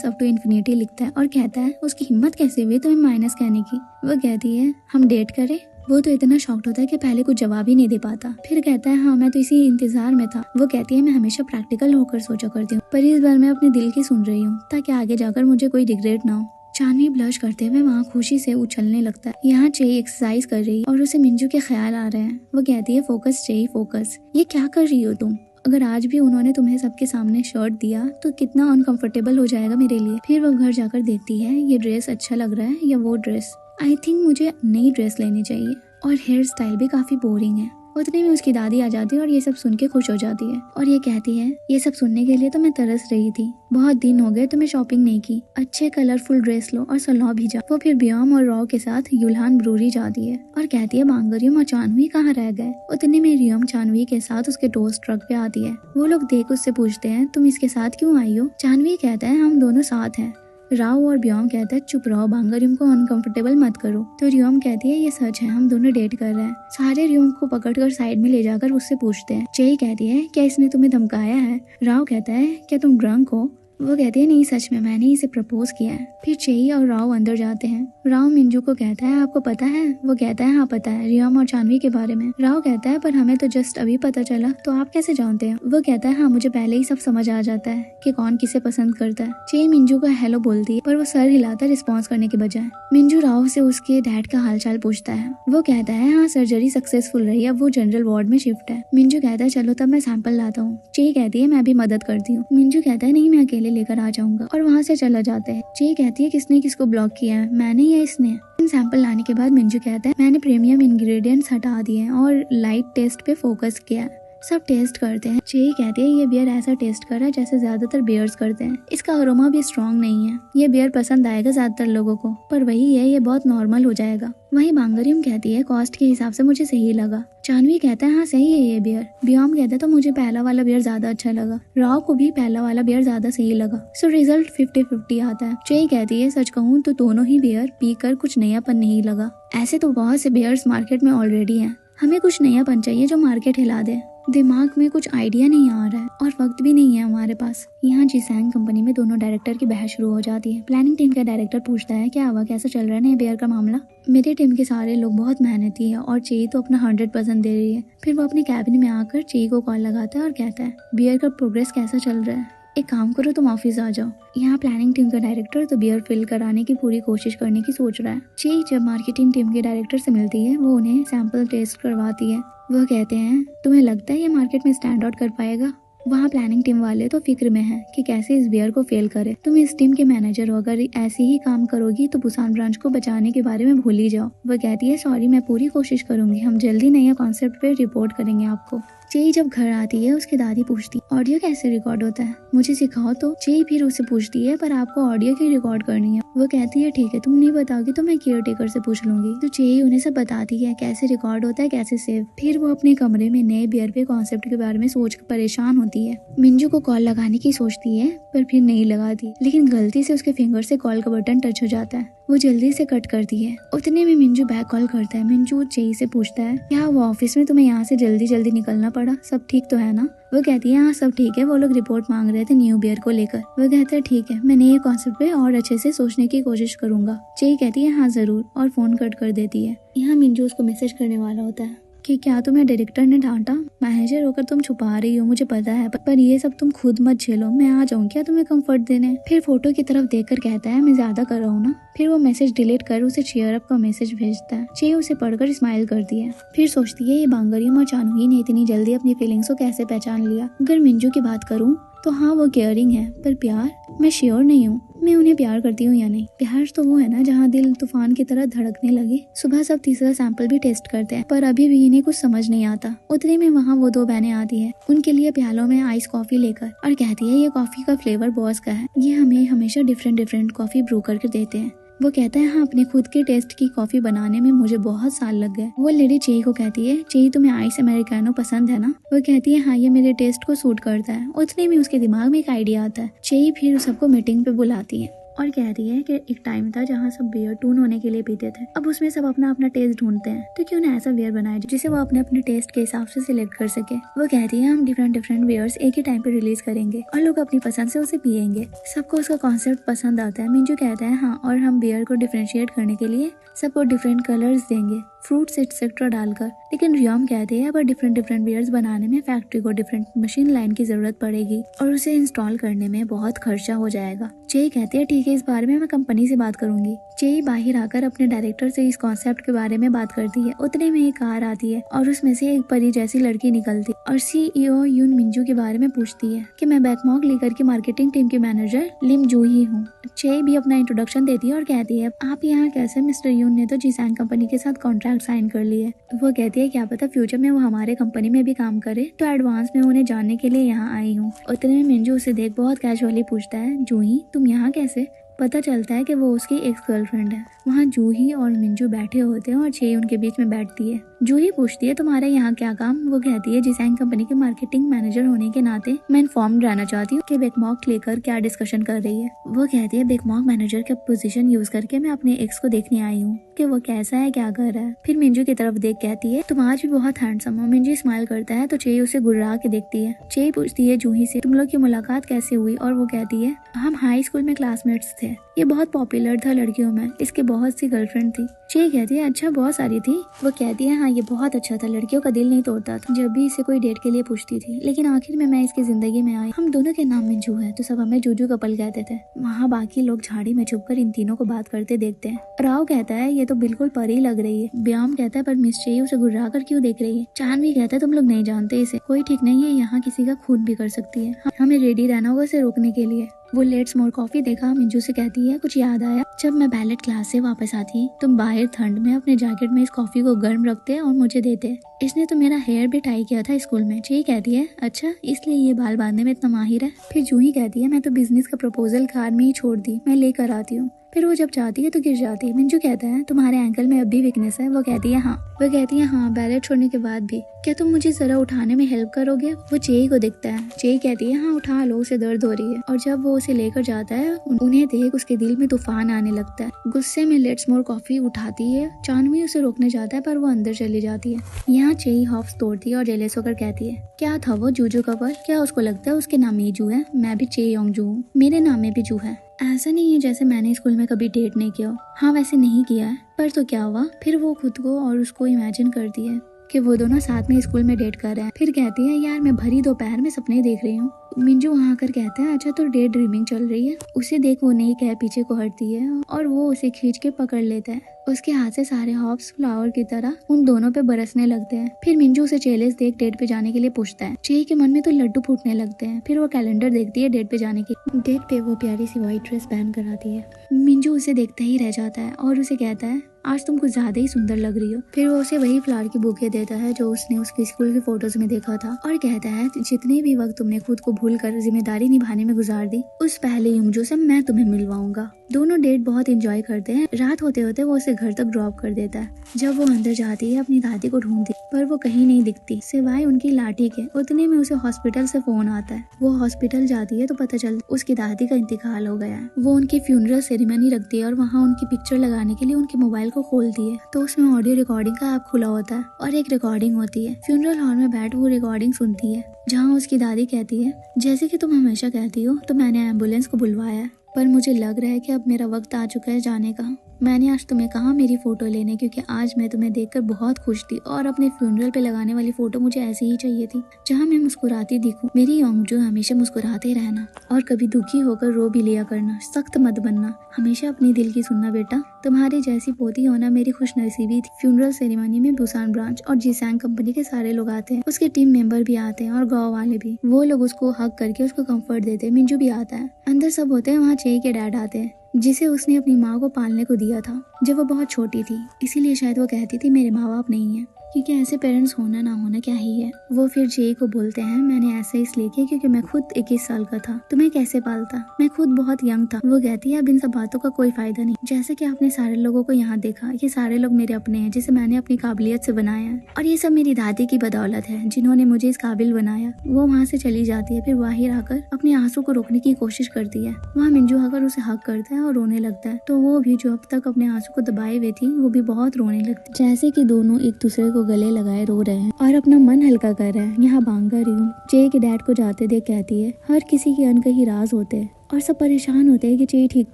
अप टू इन्फिनिटी लिखता है और कहता है उसकी हिम्मत कैसे हुई तुम्हें माइनस कहने की। वो कहती है हम डेट करें। वो तो इतना शॉक्ड होता है कि पहले कुछ जवाब ही नहीं दे पाता। फिर कहता है हाँ मैं तो इसी इंतजार में था। वो कहती है मैं हमेशा प्रैक्टिकल होकर सोचा करती हूँ पर इस बार मैं अपने दिल की सुन रही हूँ ताकि आगे जाकर मुझे कोई रिग्रेट ना हो। चानवी ब्लश करते हुए वहाँ खुशी से उछलने लगता है। यहाँ चे एक्सरसाइज कर रही है और उसे मिंजू के ख्याल आ रहे हैं। वो कहती है फोकस चे फोकस, ये क्या कर रही हो तुम। अगर आज भी उन्होंने तुम्हें सबके सामने शर्ट दिया तो कितना अनकंफर्टेबल हो जाएगा मेरे लिए। फिर वो घर जाकर देखती है ये ड्रेस अच्छा लग रहा है या वो ड्रेस, आई थिंक मुझे नई ड्रेस लेनी चाहिए और हेयर स्टाइल भी काफी बोरिंग है। उतने में उसकी दादी आ जाती है और ये सब सुन के खुश हो जाती है और ये कहती है ये सब सुनने के लिए तो मैं तरस रही थी, बहुत दिन हो गए तुम्हें शॉपिंग नहीं की, अच्छे कलरफुल ड्रेस लो और सलौ भी जाओ। वो फिर ब्योम और रॉ के साथ युल्हान ब्रूरी जाती है और कहती है बांगरियम और चानवी कहाँ रह गए। उतने में रियम चानवी के साथ उसके टोस्ट ट्रक पे आती है। वो लोग देख उससे पूछते हैं तुम इसके साथ क्यों आई हो। चानवी कहता है हम दोनों साथ हैं। राव और ब्योम कहता है चुप रहो बांगरियम को अनकंफर्टेबल मत करो। तो रियम कहती है ये सच है, हम दोनों डेट कर रहे हैं। सारे रियम को पकड़कर साइड में ले जाकर उससे पूछते हैं। चे कहती है क्या इसने तुम्हें धमकाया है। राव कहता है क्या तुम ड्रंक हो। वो कहती है नहीं सच में मैंने इसे प्रपोज किया है। फिर चेई और राव अंदर जाते हैं। राव मिंजू को कहता है आपको पता है? वो कहता है हाँ पता है, रियम और चांदवी के बारे में। राव कहता है पर हमें तो जस्ट अभी पता चला, तो आप कैसे जानते हैं? वो कहता है हाँ मुझे पहले ही सब समझ आ जाता है कि कौन किसे पसंद करता है। चेई मिंजू को हेलो बोलती है पर वो सर हिलाता रिस्पॉन्स करने के बजाय। मिंजू राव से उसके डैड का हालचाल पूछता है। वो कहता है हाँ सर्जरी सक्सेसफुल रही, अब वो जनरल वार्ड में शिफ्ट है। मिंजू कहता है चलो तब मैं सैंपल लाता हूँ। चेई कहती है मैं भी मदद करती हूँ। मिंजू कहता है नहीं मैं अकेले लेकर आ जाऊंगा और वहाँ से चला जाता है। चेई कहती है किसने किसको ब्लॉक किया है, मैंने या इसने? सैंपल लाने के बाद मिंजू कहता है मैंने प्रीमियम इंग्रेडिएंट्स हटा दिए हैं और लाइट टेस्ट पे फोकस किया है। सब टेस्ट करते हैं। चेई कहते हैं ये बियर ऐसा टेस्ट कर रहा है जैसे ज्यादातर बियर्स करते हैं, इसका अरोमा भी स्ट्रॉन्ग नहीं है, ये बियर पसंद आएगा ज्यादातर लोगों को, पर वही है ये बहुत नॉर्मल हो जाएगा। वहीं बांगरियम कहती है कॉस्ट के हिसाब से मुझे सही लगा। चांदवी कहता है हाँ सही है ये बियर। बियम कहता है तो मुझे पहला वाला बियर ज्यादा अच्छा लगा। राव को भी पहला वाला बियर ज्यादा सही लगा। सो रिजल्ट 50-50 आता है। चेई कहती है सच कहूँ तो दोनों ही बियर पीकर कुछ नयापन नहीं लगा। ऐसे तो बहुत से बियर्स मार्केट में ऑलरेडी हैं, हमें कुछ नयापन चाहिए जो मार्केट हिला दे। दिमाग में कुछ आइडिया नहीं आ रहा है और वक्त भी नहीं है हमारे पास। यहाँ जिसैंग कंपनी में दोनों डायरेक्टर की बहस शुरू हो जाती है। प्लानिंग टीम का डायरेक्टर पूछता है क्या हुआ, कैसा चल रहा है नए बियर का मामला? मेरी टीम के सारे लोग बहुत मेहनती है और चेई तो अपना 100% दे रही है। फिर वो अपने कैबिन में आकर चेई को कॉल लगाता है और कहता है बियर का प्रोग्रेस कैसा चल रहा है, एक काम करो तुम ऑफिस आ जाओ। यहाँ प्लानिंग टीम का डायरेक्टर तो बियर फिल कराने की पूरी कोशिश करने की सोच रहा है। चेई जब मार्केटिंग टीम के डायरेक्टर से मिलती है वो उन्हें सैंपल टेस्ट करवाती है। वो कहते हैं तुम्हें लगता है ये मार्केट में स्टैंड आउट कर पाएगा? वहाँ प्लानिंग टीम वाले तो फिक्र में हैं कि कैसे इस बियर को फेल करे। तुम इस टीम के मैनेजर हो, अगर ऐसे ही काम करोगी तो बुसान ब्रांच को बचाने के बारे में भूल ही जाओ। वो कहती है सॉरी मैं पूरी कोशिश करूंगी, हम जल्दी नया कॉन्सेप्ट पे रिपोर्ट करेंगे आपको। चेई जब घर आती है उसकी दादी पूछती ऑडियो कैसे रिकॉर्ड होता है, मुझे सिखाओ तो। चेई फिर उसे पूछती है पर आपको ऑडियो क्यों रिकॉर्ड करनी है? वो कहती है ठीक है तुम नहीं बताओगी तो मैं केयर टेकर से पूछ लूंगी। तो चेई उन्हें सब बताती है कैसे रिकॉर्ड होता है, कैसे सेव। फिर वो अपने कमरे में नए बियर पे कॉन्सेप्ट के बारे में सोच कर परेशान होती है। मिंजू को कॉल लगाने की सोचती है पर फिर नहीं लगाती, लेकिन गलती से उसके फिंगर से कॉल का बटन टच हो जाता है। वो जल्दी से कट करती है। उतने में मिंजू बैक कॉल करता है। मिंजू चेई से पूछता है क्या वो ऑफिस में तुम्हें यहाँ से जल्दी जल्दी निकलना पड़ा, सब ठीक तो है ना? वो कहती है हाँ सब ठीक है, वो लोग रिपोर्ट मांग रहे थे न्यू बियर को लेकर। वो कहता है ठीक है मैं नए कॉन्सेप्ट पे और अच्छे से सोचने की कोशिश करूंगा। चेई कहती है हाँ जरूर और फोन कट कर देती है। यहाँ मिंजू उसको मैसेज करने वाला होता है कि क्या तुम्हें डायरेक्टर ने डांटा? मैनेजर होकर तुम छुपा रही हो मुझे पता है, पर ये सब तुम खुद मत झेलो, मैं आ जाऊँ क्या तुम्हें कंफर्ट देने? फिर फोटो की तरफ देखकर कहता है मैं ज्यादा कर रहा हूँ ना। फिर वो मैसेज डिलीट कर उसे चीयर अप का मैसेज भेजता है। चेई उसे पढ़कर स्माइल करती है। फिर सोचती है ये बांगरियम और चानवी ने इतनी जल्दी अपनी फीलिंग्स को कैसे पहचान लिया। अगर मिंजू की बात करूँ तो हाँ वो केयरिंग है, पर प्यार मैं श्योर नहीं हूँ मैं उन्हें प्यार करती हूँ या नहीं। प्यार तो वो है ना जहाँ दिल तूफान की तरह धड़कने लगे। सुबह सब तीसरा सैंपल भी टेस्ट करते हैं पर अभी भी इन्हें कुछ समझ नहीं आता। उतने में वहाँ वो दो बहनें आती है, उनके लिए प्यालों में आइस कॉफी लेकर, और कहती है ये कॉफी का फ्लेवर बॉस का है, ये हमें हमेशा डिफरेंट कॉफी ब्रू करके देते हैं। वो कहता है हाँ अपने खुद के टेस्ट की कॉफी बनाने में मुझे बहुत साल लग गए। वो लेडी चेई को कहती है चेई तुम्हें आइस अमेरिकानो पसंद है ना? वो कहती है हाँ ये मेरे टेस्ट को सूट करता है। उतने में उसके दिमाग में एक आइडिया आता है। चेई फिर सबको मीटिंग पे बुलाती है और कहती है कि एक टाइम था जहाँ सब बियर टून होने के लिए पीते थे, अब उसमें सब अपना अपना टेस्ट ढूंढते हैं, तो क्यों ना ऐसा बियर बनाए जिसे वो अपने अपने टेस्ट के हिसाब से सिलेक्ट कर सके। वो कहती है हम डिफरेंट बियर्स एक ही टाइम पे रिलीज करेंगे और लोग अपनी पसंद से उसे पियेंगे। सबको उसका कॉन्सेप्ट पसंद आता है। मिंजू कहता है हाँ और हम बियर को डिफरेंशिएट करने के लिए सबको डिफरेंट कलर्स देंगे, फ्रूट्स एक्सेट्रा डालकर। लेकिन रियम कहते हैं पर डिफरेंट बियर्स बनाने में फैक्ट्री को डिफरेंट मशीन लाइन की जरूरत पड़ेगी और उसे इंस्टॉल करने में बहुत खर्चा हो जाएगा। चेई कहती है ठीक है इस बारे में मैं कंपनी से बात करूंगी। चेई बाहर आकर अपने डायरेक्टर से इस कॉन्सेप्ट के बारे में बात करती है। उतने में एक कार आती है और उसमें से एक परी जैसी लड़की निकलती और CEO यून मिंजू के बारे में पूछती है कि मैं बैकमॉग लीगर की मार्केटिंग टीम की मैनेजर लिम जूही हूँ। चेई भी अपना इंट्रोडक्शन देती है और कहती है आप यहाँ कैसे? मिस्टर यून ने तो जिसैंग कंपनी के साथ कॉन्ट्रैक्ट साइन कर लिए। वो कहती है क्या पता फ्यूचर में वो हमारे कंपनी में भी काम करे, तो एडवांस में उन्हें जानने के लिए यहाँ आई हूँ। उतने में मिंजू उसे देख बहुत कैजुअली पूछता है जूही तुम यहाँ कैसे? पता चलता है कि वो उसकी एक्स गर्लफ्रेंड है। वहाँ जूही और मिंजू बैठे होते हैं और चेई उनके बीच में बैठती है। जूही पूछती है तुम्हारा यहाँ क्या काम। वो कहती है जिसैंग कंपनी के मार्केटिंग मैनेजर होने के नाते मैं इन्फॉर्म रहना चाहती हूँ कि बेकमॉक लेकर क्या डिस्कशन कर रही है। वो कहती है बेकमॉक मैनेजर का पोजीशन यूज करके मैं अपने एक्स को देखने आई हूँ कि वो कैसा है, क्या कर रहा है। फिर मिंजू की तरफ देख कहती है तुम आज भी बहुत हैंडसम हो। मिंजू स्माइल करता है तो चे उसे गुर्रा के देखती है। चे पूछती है जूही से तुम लोग की मुलाकात कैसे हुई, और वो कहती है हम हाई स्कूल में क्लासमेट्स थे। ये बहुत पॉपुलर था लड़कियों में, इसके बहुत सी गर्लफ्रेंड थी। चे कहती है अच्छा बहुत सारी थी। वो कहती है हाँ ये बहुत अच्छा था, लड़कियों का दिल नहीं तोड़ता था। जब भी इसे कोई डेट के लिए पूछती थी, लेकिन आखिर में मैं इसकी जिंदगी में आई। हम दोनों के नाम मिंजू है तो सब हमें जूजू कपल कहते थे। वहाँ बाकी लोग झाड़ी में छुपकर इन तीनों को बात करते देखते हैं। राव कहता है ये तो बिल्कुल परी लग रही है। ब्याम कहता है पर मिस चे उसे घुरा कर क्यों देख रही है। चांदवी कहता है तुम लोग नहीं जानते इसे, कोई ठीक नहीं है, यहाँ किसी का खून भी कर सकती है, हमें रेडी रहना होगा इसे रोकने के लिए। वो लेट्स मोर कॉफी देखा मिंजू से कहती है कुछ याद आया, जब मैं बैलेट क्लास से वापस आती तुम बाहर ठंड में अपने जैकेट में इस कॉफी को गर्म रखते और मुझे देते। इसने तो मेरा हेयर भी टाई किया था स्कूल में। ची कहती है अच्छा इसलिए ये बाल बांधने में इतना माहिर है। फिर जूही कहती है मैं तो बिजनेस का प्रपोजल कार में ही छोड़ दी, मैं लेकर आती हूँ। फिर वो जब जाती है तो गिर जाती है। मिंजू कहता है तुम्हारे एंकल में अब भी वीकनेस है। वो कहती है हाँ। वो कहती है हाँ बैलेट छोड़ने के बाद भी, क्या तुम मुझे जरा उठाने में हेल्प करोगे। वो चे को दिखता है। चे कहती है हाँ उठा लो, उसे दर्द हो रही है। और जब वो उसे लेकर जाता है उन्हें देख उसके दिल में तूफान आने लगता है। गुस्से में लेट्स मोर कॉफी उठाती है। चांदवी उसे रोकने जाता है पर वो अंदर चली जाती है। यहाँ चे हॉफ्स तोड़ती है और जेलस होकर कहती है क्या था वो जूजू कपल, क्या उसको लगता है उसके नाम में जू है, मैं भी चे योंग जू हूँ, मेरे नाम में भी जू है। ऐसा नहीं है जैसे मैंने स्कूल में कभी डेट नहीं किया। हाँ वैसे नहीं किया है, पर तो क्या हुआ। फिर वो खुद को और उसको इमेजिन करती है कि वो दोनों साथ में स्कूल में डेट कर रहे हैं। फिर कहती है यार मैं भरी दोपहर में सपने देख रही हूँ। मिंजू वहाँ आकर कहता है अच्छा तो डे ड्रीमिंग चल रही है। उसे देख वो नहीं कह पीछे को हटती है और वो उसे खींच के पकड़ लेता है। उसके हाथ से सारे हॉप्स फ्लावर की तरह उन दोनों पे बरसने लगते हैं। फिर मिंजू उसे चेलेस देख डेट पे जाने के लिए पूछता है। चे के मन में तो लड्डू फूटने लगते हैं। फिर वो कैलेंडर देखती है डेट पे जाने की। डेट पे वो प्यारी सी व्हाइट ड्रेस पहन कर आती है। मिंजू उसे देखते ही रह जाता है और उसे कहता है आज तुम कुछ ज्यादा ही सुंदर लग रही हो। फिर वो उसे वही फ्लावर की बुके देता है जो उसने उसके स्कूल के फोटोज में देखा था और कहता है जितने भी वक्त तुमने खुद को भूल कर जिम्मेदारी निभाने में गुजार दी, उस पहले युमजू से मैं तुम्हें मिलवाऊंगा। दोनों डेट बहुत एंजॉय करते हैं। रात होते होते वो उसे घर तक ड्रॉप कर देता है। जब वो अंदर जाती है अपनी दादी को ढूंढती पर वो कहीं नहीं दिखती सिवाय उनकी लाठी के। उतने में उसे हॉस्पिटल से फोन आता है। वो हॉस्पिटल जाती है तो पता चलता उसकी दादी का इंतकाल हो गया है। वो उनकी फ्यूनरल सेरेमनी रखती है और वहाँ उनकी पिक्चर लगाने के लिए उनके मोबाइल को खोलती है तो उसमें ऑडियो रिकॉर्डिंग का ऐप खुला होता है और एक रिकॉर्डिंग होती है। फ्यूनरल हॉल में बैठ वो रिकॉर्डिंग सुनती है जहाँ उसकी दादी कहती है जैसे कि तुम हमेशा कहती हो तो मैंने एम्बुलेंस को बुलवाया है, पर मुझे लग रहा है कि अब मेरा वक्त आ चुका है जाने का। मैंने आज तुम्हें कहा मेरी फोटो लेने, क्योंकि आज मैं तुम्हें देखकर बहुत खुश थी और अपने फ्यूनरल पे लगाने वाली फोटो मुझे ऐसी ही चाहिए थी जहाँ मैं मुस्कुराती दिखूं। मेरी योंगजू हमेशा मुस्कुराते रहना और कभी दुखी होकर रो भी लिया करना, सख्त मत बनना, हमेशा अपनी दिल की सुनना बेटा। तुम्हारी जैसी पोती होना मेरी खुशनसीबी थी। फ्यूनरल सेरेमनी में बुसान ब्रांच और जिसैंग कंपनी के सारे लोग आते हैं, उसके टीम मेंबर भी आते हैं और गाँव वाले भी। वो लोग उसको हक करके उसको कम्फर्ट देते हैं। मिंजू भी आता है। अंदर सब होते हैं। वहाँ चे के डैड आते हैं जिसे उसने अपनी माँ को पालने को दिया था जब वो बहुत छोटी थी, इसीलिए शायद वो कहती थी मेरे माँ बाप नहीं है, क्योंकि ऐसे पेरेंट्स होना ना होना क्या ही है। वो फिर जे को बोलते हैं मैंने ऐसे इसलिए किया क्योंकि मैं खुद 21 साल का था, तुम्हें कैसे पालता, मैं खुद बहुत यंग था। वो कहती है अब इन सब बातों का कोई फायदा नहीं, जैसे कि आपने सारे लोगों को यहाँ देखा, ये सारे लोग मेरे अपने हैं जिसे मैंने अपनी काबिलियत से बनाया है और ये सब मेरी दादी की बदौलत है जिन्होंने मुझे इस काबिल बनाया। वो वहाँ से चली जाती है। फिर बाहर आकर अपने आंसू को रोकने की कोशिश करती है। वहाँ मिंजू आकर उसे हक करता है और रोने लगता है तो वो भी जो अब तक अपने आंसू को दबाए हुए थी वो भी बहुत रोने लगती, जैसे कि दोनों एक दूसरे को गले लगाए रो रहे हैं और अपना मन हल्का कर रहे हैं। यहाँ बांगा रियूम चे के डैड को जाते देख कहती है हर किसी के अनकही राज होते हैं और सब परेशान होते हैं कि चे ठीक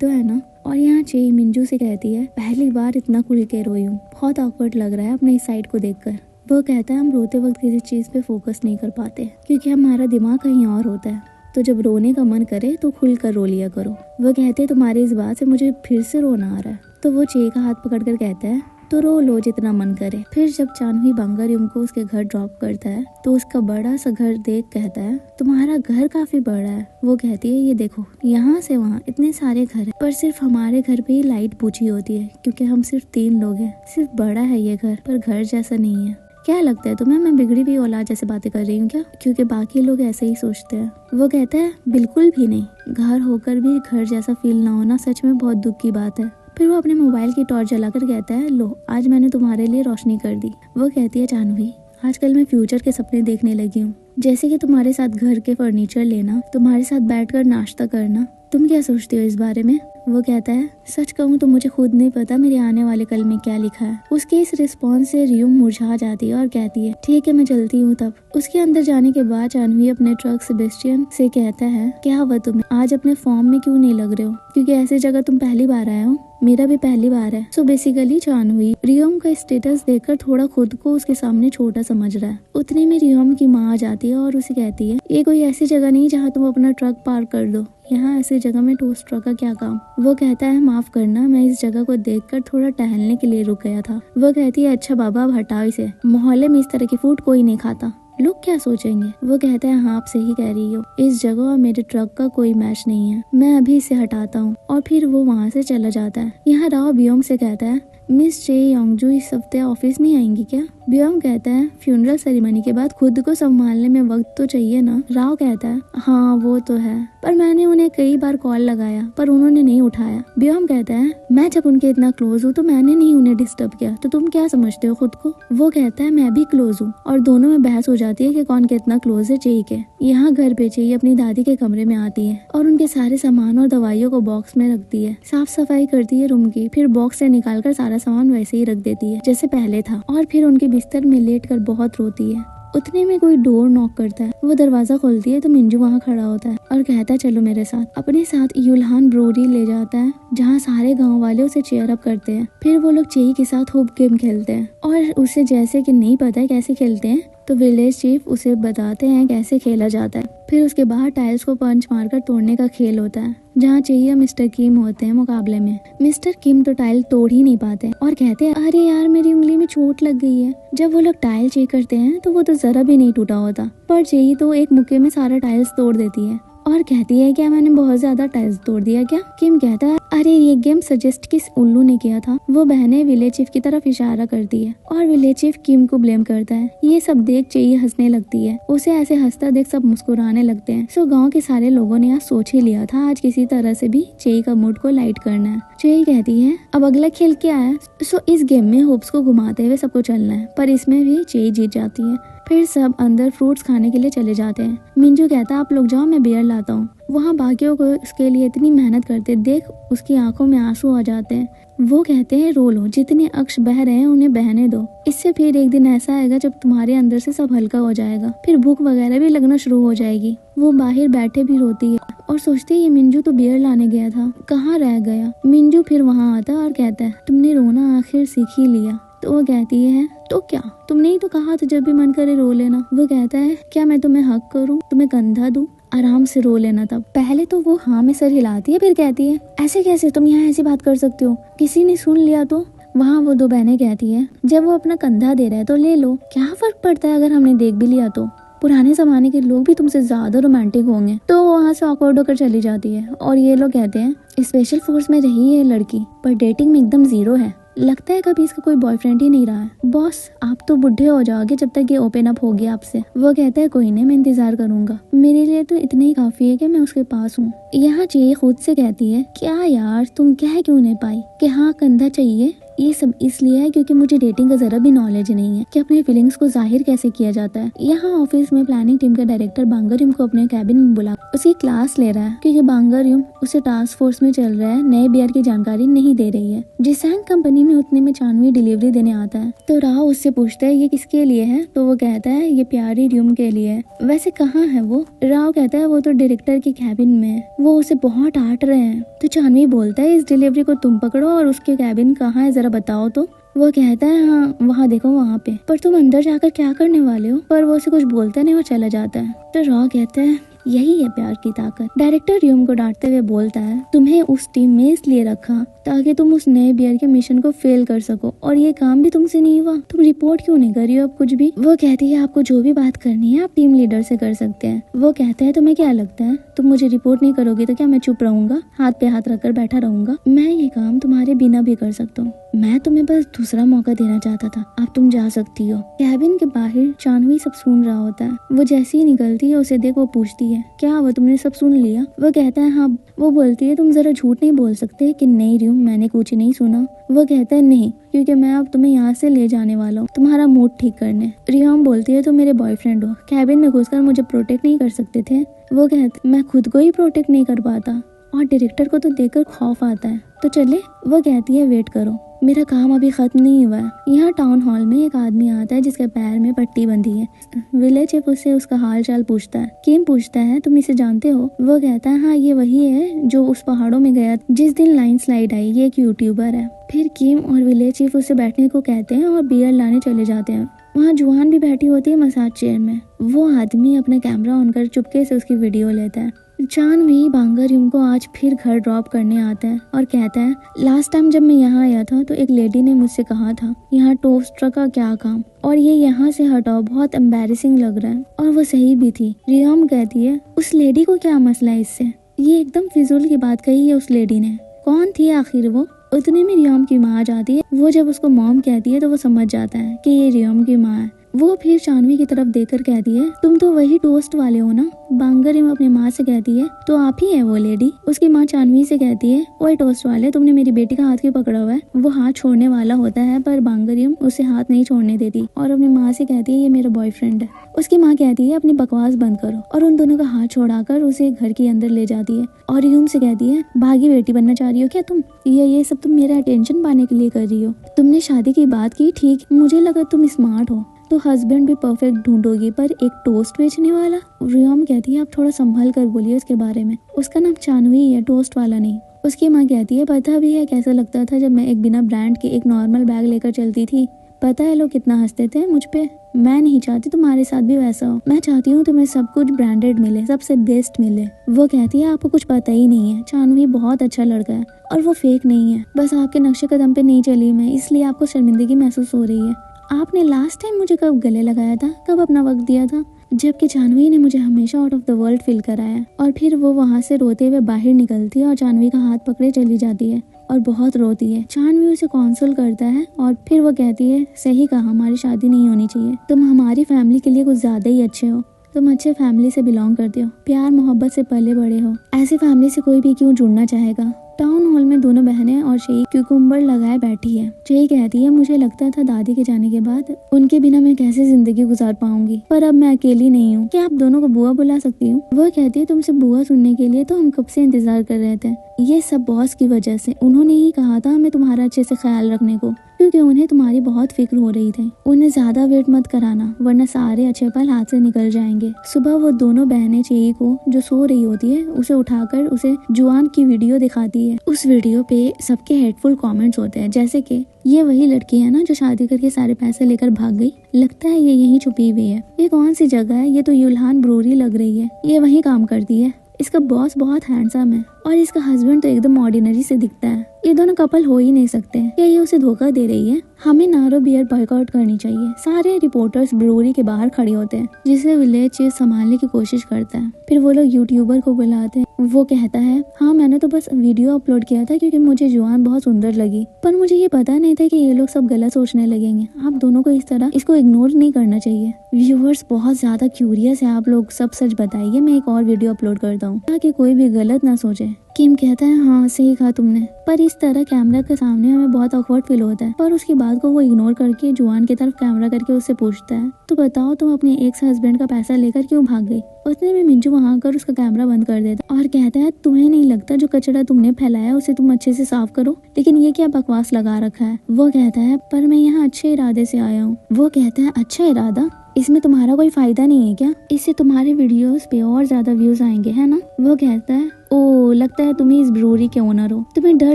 तो है ना। और यहाँ चे मिंजू से कहती है पहली बार इतना खुल के रोई हूँ, बहुत ऑकवर्ड लग रहा है अपने इस साइड को देखकर। वो कहता है हम रोते वक्त किसी चीज पे फोकस नहीं कर पाते क्योंकि हमारा दिमाग कहीं और होता है, तो जब रोने का मन करे तो खुल कर रो लिया करो। वो कहते हैं तुम्हारी इस बात से मुझे फिर से रोना आ रहा है। तो वो चे का हाथ पकड़कर कहता है तो रो लो जितना मन करे। फिर जब चांदवी बांगारियम को उसके घर ड्रॉप करता है तो उसका बड़ा सा घर देख कहता है तुम्हारा घर काफी बड़ा है। वो कहती है ये देखो यहाँ से वहाँ इतने सारे घर हैं, पर सिर्फ हमारे घर पे ही लाइट बुझी होती है क्योंकि हम सिर्फ 3 लोग हैं। सिर्फ बड़ा है ये घर पर घर जैसा नहीं है। क्या लगता है तुम्हें मैं बिगड़ी हुई औलाद जैसे बातें कर रही हूँ क्या, क्योंकि बाकी लोग ऐसे ही सोचते हैं। वो कहता है बिल्कुल भी नहीं, घर होकर भी घर जैसा फील ना होना सच में बहुत दुख की बात है। फिर वो अपने मोबाइल की टॉर्च जलाकर कहता है, लो आज मैंने तुम्हारे लिए रोशनी कर दी। वो कहती है, जानवी आजकल मैं फ्यूचर के सपने देखने लगी हूँ, जैसे कि तुम्हारे साथ घर के फर्नीचर लेना, तुम्हारे साथ बैठकर नाश्ता करना। तुम क्या सोचती हो इस बारे में? वो कहता है, सच कहूँ तो मुझे खुद नहीं पता मेरे आने वाले कल में क्या लिखा है। उसके इस रिस्पॉन्स से रियूम मुरझा जाती है और कहती है, ठीक है मैं चलती हूँ। तब उसके अंदर जाने के बाद जानवी अपने ट्रक सेबेस्टियन से कहता है, क्या हुआ तुम्हें, आज अपने फॉर्म में क्यों नहीं लग रहे हो? क्योंकि ऐसी जगह तुम पहली बार आए हो, मेरा भी पहली बार है। सो बेसिकली जानवी रियोम का स्टेटस देखकर थोड़ा खुद को उसके सामने छोटा समझ रहा है। उतने में रियोम की माँ आ जाती है और उसे कहती है, ये कोई ऐसी जगह नहीं जहाँ तुम अपना ट्रक पार्क कर दो, यहाँ ऐसी जगह में टोस्ट ट्रक का क्या काम। वो कहता है, माफ करना मैं इस जगह को देखकर थोड़ा टहलने के लिए रुक गया था। वो कहती है, अच्छा बाबा अब हटाओ इसे, मोहल्ले में इस तरह की फूड कोई नहीं खाता, लोग क्या सोचेंगे। वो कहता है, हाँ आप सही कह रही हो, इस जगह और मेरे ट्रक का कोई मैच नहीं है, मैं अभी इसे हटाता हूँ। और फिर वो वहाँ से चला जाता है। यहाँ राव बियोंग से कहता है, मिस चे योंगजू इस हफ्ते ऑफिस नहीं आएंगी क्या? बियोंग कहता है, फ्यूनरल सेरेमनी के बाद खुद को संभालने में वक्त तो चाहिए ना। राव कहता है, हाँ वो तो है, पर मैंने उन्हें कई बार कॉल लगाया पर उन्होंने नहीं उठाया। बियोंग कहता है, मैं जब उनके इतना क्लोज हूँ तो मैंने नहीं उन्हें डिस्टर्ब किया, तो तुम क्या समझते हो खुद को? वो कहता है, मैं भी क्लोज हूँ। और दोनों में बहस हो जाती है कि कौन कितना क्लोज है चे के। यहाँ घर पे चे अपनी दादी के कमरे में आती है और उनके सारे सामान और दवाइयों को बॉक्स में रखती है, साफ सफाई करती है रूम की, फिर बॉक्स से निकाल कर सारा सामान वैसे ही रख देती है जैसे पहले था, और फिर उनके बिस्तर में लेटकर बहुत रोती है। उतने में कोई डोर नॉक करता है। वो दरवाजा खोलती है तो मिंजू वहाँ खड़ा होता है और कहता है, चलो मेरे साथ। अपने साथ यूल्हान ब्रोरी ले जाता है जहाँ सारे गांव वाले उसे चेयर अप करते हैं। फिर वो लोग चेई के साथ होप गेम खेलते हैं और उसे जैसे कि नहीं पता है कैसे खेलते हैं, तो विलेज चीफ उसे बताते हैं कैसे खेला जाता है। फिर उसके बाद टाइल्स को पंच मारकर तोड़ने का खेल होता है, जहाँ चाहिए मिस्टर किम होते हैं मुकाबले में। मिस्टर किम तो टाइल तोड़ ही नहीं पाते और कहते हैं, अरे यार मेरी उंगली में चोट लग गई है। जब वो लोग टाइल चेक करते हैं तो वो तो जरा भी नहीं टूटा होता, पर जेई तो एक मुक्के में सारा टाइल्स तोड़ देती है और कहती है, क्या मैंने बहुत ज्यादा टाइल्स तोड़ दिया क्या? किम कहता है, अरे ये गेम सजेस्ट किस उल्लू ने किया था? वो बहनें विलेज चीफ की तरफ इशारा करती है और विलेज चीफ किम को ब्लेम करता है। ये सब देख चेई हंसने लगती है, उसे ऐसे हंसता देख सब मुस्कुराने लगते हैं। सो गांव के सारे लोगों ने आज सोच ही लिया था आज किसी तरह से भी चेई का मूड को लाइट करना है। चेई कहती है, अब अगला खेल क्या है? सो इस गेम में होप्स को घुमाते हुए सबको चलना है, पर इसमें भी चेई जीत जाती है। फिर सब अंदर फ्रूट्स खाने के लिए चले जाते हैं। मिंजू कहता है, आप लोग जाओ मैं बियर लाता हूँ। वहाँ बाकियों को उसके लिए इतनी मेहनत करते देख उसकी आंखों में आंसू आ जाते हैं। वो कहते हैं, रो लो, जितने अक्ष बह रहे हैं उन्हें बहने दो, इससे फिर एक दिन ऐसा आएगा जब तुम्हारे अंदर से सब हल्का हो जाएगा, फिर भूख वगैरह भी लगना शुरू हो जाएगी। वो बाहर बैठे भी रोती है और सोचती है, ये मिंजू तो बियर लाने गया था, कहाँ रह गया? मिंजू फिर वहाँ आता है और कहता है, तुमने रोना आखिर सीख ही लिया। तो वो कहती है, तो क्या, तुमने ही तो कहा था जब भी मन करे रो लेना। वो कहता है, क्या मैं तुम्हें हक करूं, तुम्हें कंधा दूं, आराम से रो लेना। तब पहले तो वो हाँ में सर हिलाती है, फिर कहती है, ऐसे कैसे, तुम यहाँ ऐसी बात कर सकते हो, किसी ने सुन लिया तो? वहाँ वो दो बहनें कहती है, जब वो अपना कंधा दे रहा है तो ले लो, क्या फर्क पड़ता है अगर हमने देख भी लिया तो? पुराने जमाने के लोग भी तुमसे ज्यादा रोमांटिक होंगे। तो वो वहाँ से ऑकवर्ड होकर चली जाती है और ये लोग कहते हैं, स्पेशल फोर्स में रही है लड़की पर डेटिंग में एकदम जीरो है, लगता है कभी इसका कोई बॉयफ्रेंड ही नहीं रहा है। बॉस आप तो बुढ़े हो जाओगे जब तक ये ओपन अप हो गया आपसे। वो कहता है, कोई नहीं, मैं इंतजार करूंगा, मेरे लिए तो इतना ही काफी है कि मैं उसके पास हूँ। यहाँ चे खुद से कहती है, क्या यार तुम कह क्यों नहीं पाई कि हाँ कंधा चाहिए? ये सब इसलिए है क्योंकि मुझे डेटिंग का जरा भी नॉलेज नहीं है कि अपनी फीलिंग्स को जाहिर कैसे किया जाता है। यहाँ ऑफिस में प्लानिंग टीम का डायरेक्टर बांगरयुम को अपने कैबिन में बुला उसकी क्लास ले रहा है क्योंकि बांगरयुम उसे टास्क फोर्स में चल रहा है नए बियर की जानकारी नहीं दे रही है। जिसैंग कंपनी में उतने में चांदवी डिलीवरी देने आता है तो राव उससे पूछता है, ये किसके लिए है? तो वो कहता है, ये प्यारी र्यूम के लिए है। वैसे कहाँ है वो? राव कहता है, वो तो डायरेक्टर की कैबिन में है, वो उसे बहुत डांट रहे हैं। तो चांदवी बोलता है, इस डिलीवरी को तुम पकड़ो और उसके कैबिन कहाँ है जरा बताओ तो। वो कहता है, हाँ वहाँ देखो वहाँ पे, पर तुम अंदर जाकर क्या करने वाले हो? पर वो उसे कुछ बोलता नहीं और चला जाता है। तो रॉ कहता है, यही है प्यार की ताकत। डायरेक्टर र्यूम को डांटते हुए बोलता है, तुम्हें उस टीम में इसलिए रखा ताकि तुम उस नए बियर के मिशन को फेल कर सको और ये काम भी तुमसे नहीं हुआ, तुम रिपोर्ट क्यों नहीं कर रही हो अब कुछ भी? वो कहती है, आपको जो भी बात करनी है आप टीम लीडर से कर सकते हैं। वो कहता है, तुम्हें क्या लगता है तुम मुझे रिपोर्ट नहीं करोगे तो क्या मैं चुप रहूंगा, हाथ पे हाथ रखकर बैठा रहूंगा? मैं ये काम तुम्हारे बिना भी कर सकता हूँ। मैं तुम्हें बस दूसरा मौका देना चाहता था, अब तुम जा सकती हो। कैबिन के बाहर जानवी सब सुन रहा होता है। वो जैसे ही निकलती है उसे देख वो पूछती है, क्या वो तुमने सब सुन लिया? वो कहता है हाँ। वो बोलती है, तुम जरा झूठ नहीं बोल सकते कि नहीं रियम, मैंने कुछ नहीं सुना। वो कहता है नहीं, क्योंकि मैं अब तुम्हें यहाँ से ले जाने वाला हूँ तुम्हारा मूड ठीक करने। रियम बोलती है, तुम मेरे बॉयफ्रेंड हो, कैबिन में घुसकर मुझे प्रोटेक्ट नहीं कर सकते थे? वो कहते, मैं खुद को ही प्रोटेक्ट नहीं कर पाता और डायरेक्टर को तो देखकर खौफ आता है, तो चले? वो कहती है, वेट करो, मेरा काम अभी खत्म नहीं हुआ है। यहाँ टाउन हॉल में एक आदमी आता है जिसके पैर में पट्टी बंधी है। विलेज चीफ उससे उसका हाल चाल पूछता है। किम पूछता है, तुम इसे जानते हो? वो कहता है, हाँ ये वही है जो उस पहाड़ों में गया जिस दिन लैंडस्लाइड आई, ये एक यूट्यूबर है। फिर किम और विलेज चीफ उसे बैठने को कहते हैं और बियर लाने चले जाते हैं। वहाँ जुआन भी बैठी होती है मसाज चेयर में। वो आदमी अपना कैमरा ऑन कर चुपके से उसकी वीडियो लेता है। जानवी बांगर रियम को आज फिर घर ड्रॉप करने आता है और कहता है, लास्ट टाइम जब मैं यहाँ आया था तो एक लेडी ने मुझसे कहा था यहाँ टोस्टर का क्या काम, और ये यहाँ से हटाओ, बहुत एम्बैरेसिंग लग रहा है। और वो सही भी थी। रियम कहती है, उस लेडी को क्या मसला है इससे? ये एकदम फिजूल की बात कही है उस लेडी ने। कौन थी आखिर वो? उतने में रियम की माँ आ जाती है। वो जब उसको मॉम कहती है तो वो समझ जाता है कि ये रियम की माँ है। वो फिर जानवी की तरफ देखकर कहती है, तुम तो वही टोस्ट वाले हो ना? बांगर रियम अपनी माँ से कहती है, तो आप ही है वो लेडी? उसकी माँ जानवी से कहती है, ओए टोस्ट वाले, तुमने मेरी बेटी का हाथ क्यों पकड़ा हुआ है? वो हाथ छोड़ने वाला होता है पर बांगर रियम उसे हाथ नहीं छोड़ने देती और अपनी माँ से कहती है, ये मेरा बॉयफ्रेंड है। उसकी माँ कहती है, अपनी बकवास बंद करो, और उन दोनों का हाथ छोड़ाकर उसे घर के अंदर ले जाती है और रियम से कहती है, भागी बेटी बनना चाह रही हो क्या तुम? ये सब तुम मेरा अटेंशन पाने के लिए कर रही हो? तुमने शादी की बात की, ठीक, मुझे लगा तुम स्मार्ट हो तो हस्बैंड भी परफेक्ट ढूंढोगी, पर एक टोस्ट बेचने वाला? रियम कहती है, आप थोड़ा संभल कर बोलिए उसके बारे में, उसका नाम जानवी है, टोस्ट वाला नहीं। उसकी माँ कहती है, पता भी है कैसा लगता था जब मैं एक बिना ब्रांड के एक नॉर्मल बैग लेकर चलती थी? पता है लोग कितना हंसते थे मुझ पे? मैं नहीं चाहती तुम्हारे साथ भी वैसा हो। मैं चाहती हूँ तुम्हें सब कुछ ब्रांडेड मिले, सबसे बेस्ट मिले। वो कहती है, आपको कुछ पता ही नहीं है, जानवी बहुत अच्छा लड़का है और वो फेक नहीं है। बस आपके नक्शे कदम पे नहीं चली मैं, इसलिए आपको शर्मिंदगी महसूस हो रही है। आपने लास्ट टाइम मुझे कब गले लगाया था, कब अपना वक्त दिया था? जबकि जानवी ने मुझे हमेशा out of the world feel कराया। और फिर वो वहाँ से रोते हुए बाहर निकलती है और जानवी का हाथ पकड़े चली जाती है और बहुत रोती है। जानवी उसे कॉन्सोल करता है और फिर वो कहती है, सही कहा, हमारी शादी नहीं होनी चाहिए। तुम हमारी फैमिली के लिए कुछ ज्यादा ही अच्छे हो। तुम अच्छे फैमिली से बिलोंग करते हो, प्यार मोहब्बत से पले बड़े हो। ऐसी फैमिली से कोई भी क्यों जुड़ना चाहेगा? टाउन हॉल में दोनों बहनें और शेई क्यूकुम्बर लगाए बैठी है। शेई कहती है, मुझे लगता था दादी के जाने के बाद उनके बिना मैं कैसे जिंदगी गुजार पाऊंगी, पर अब मैं अकेली नहीं हूँ। क्या आप दोनों को बुआ बुला सकती हूँ? वो कहती है, तुमसे बुआ सुनने के लिए तो हम कब से इंतजार कर रहे थे। ये सब बॉस की वजह से, उन्होंने ही कहा था हमें तुम्हारा अच्छे से ख्याल रखने को, क्योंकि उन्हें तुम्हारी बहुत फिक्र हो रही थी। उन्हें ज्यादा वेट मत कराना, वरना सारे अच्छे पल हाथ से निकल जाएंगे। सुबह वो दोनों बहनें चेई को, जो सो रही होती है, उसे उठाकर उसे जुआन की वीडियो दिखाती है। उस वीडियो पे सबके हेटफुल कमेंट्स होते हैं, जैसे कि ये वही लड़की है ना जो शादी करके सारे पैसे लेकर भाग गई, लगता है ये यहीं छुपी हुई है। ये कौन सी जगह है? ये तो युल्हान ब्रूरी लग रही है, ये वहीं काम करती है। इसका बॉस बहुत हैंडसम है और इसका हस्बैंड तो एकदम ऑर्डिनरी से दिखता है। ये दोनों कपल हो ही नहीं सकते। क्या ये उसे धोखा दे रही है? हमें नारो बियर बॉयकॉट करनी चाहिए। सारे रिपोर्टर्स ब्रूरी के बाहर खड़े होते हैं, जिसे विलेज चीफ संभालने की कोशिश करता है। फिर वो लोग यूट्यूबर को बुलाते हैं। वो कहता है, हाँ मैंने तो बस वीडियो अपलोड किया था क्योंकि मुझे जुआन बहुत सुंदर लगी, पर मुझे ये पता नहीं था कि ये लोग सब गलत सोचने लगेंगे। आप दोनों को इस तरह इसको इग्नोर नहीं करना चाहिए। व्यूअर्स बहुत ज्यादा क्यूरियस है, आप लोग सब सच बताइए, मैं एक और वीडियो अपलोड करता हूँ ताकि कोई भी गलत ना सोचे। किम कहता है, हाँ सही कहा तुमने, पर इस तरह कैमरा के सामने हमें बहुत ऑकवर्ड फील होता है। पर उसकी बात को वो इग्नोर करके जुआन की तरफ कैमरा करके उससे पूछता है, तो बताओ तुम अपने एक्स हस्बैंड का पैसा लेकर क्यों भाग गई? उतने में मिंजू वहाँ आकर उसका कैमरा बंद कर देता और कहता है, तुम्हें नहीं लगता जो कचरा तुमने फैलाया उसे तुम अच्छे से साफ करो, लेकिन ये क्या बकवास लगा रखा है? वो कहता है, पर मैं यहाँ अच्छे इरादे से आया हूँ। वो कहता है, अच्छा इरादा? इसमें तुम्हारा कोई फायदा नहीं है क्या? इससे तुम्हारे वीडियोस पे और ज्यादा व्यूज आएंगे, है ना? वो कहता है, ओ लगता है तुम ही इस ब्रूरी के ओनर हो। तुम्हें डर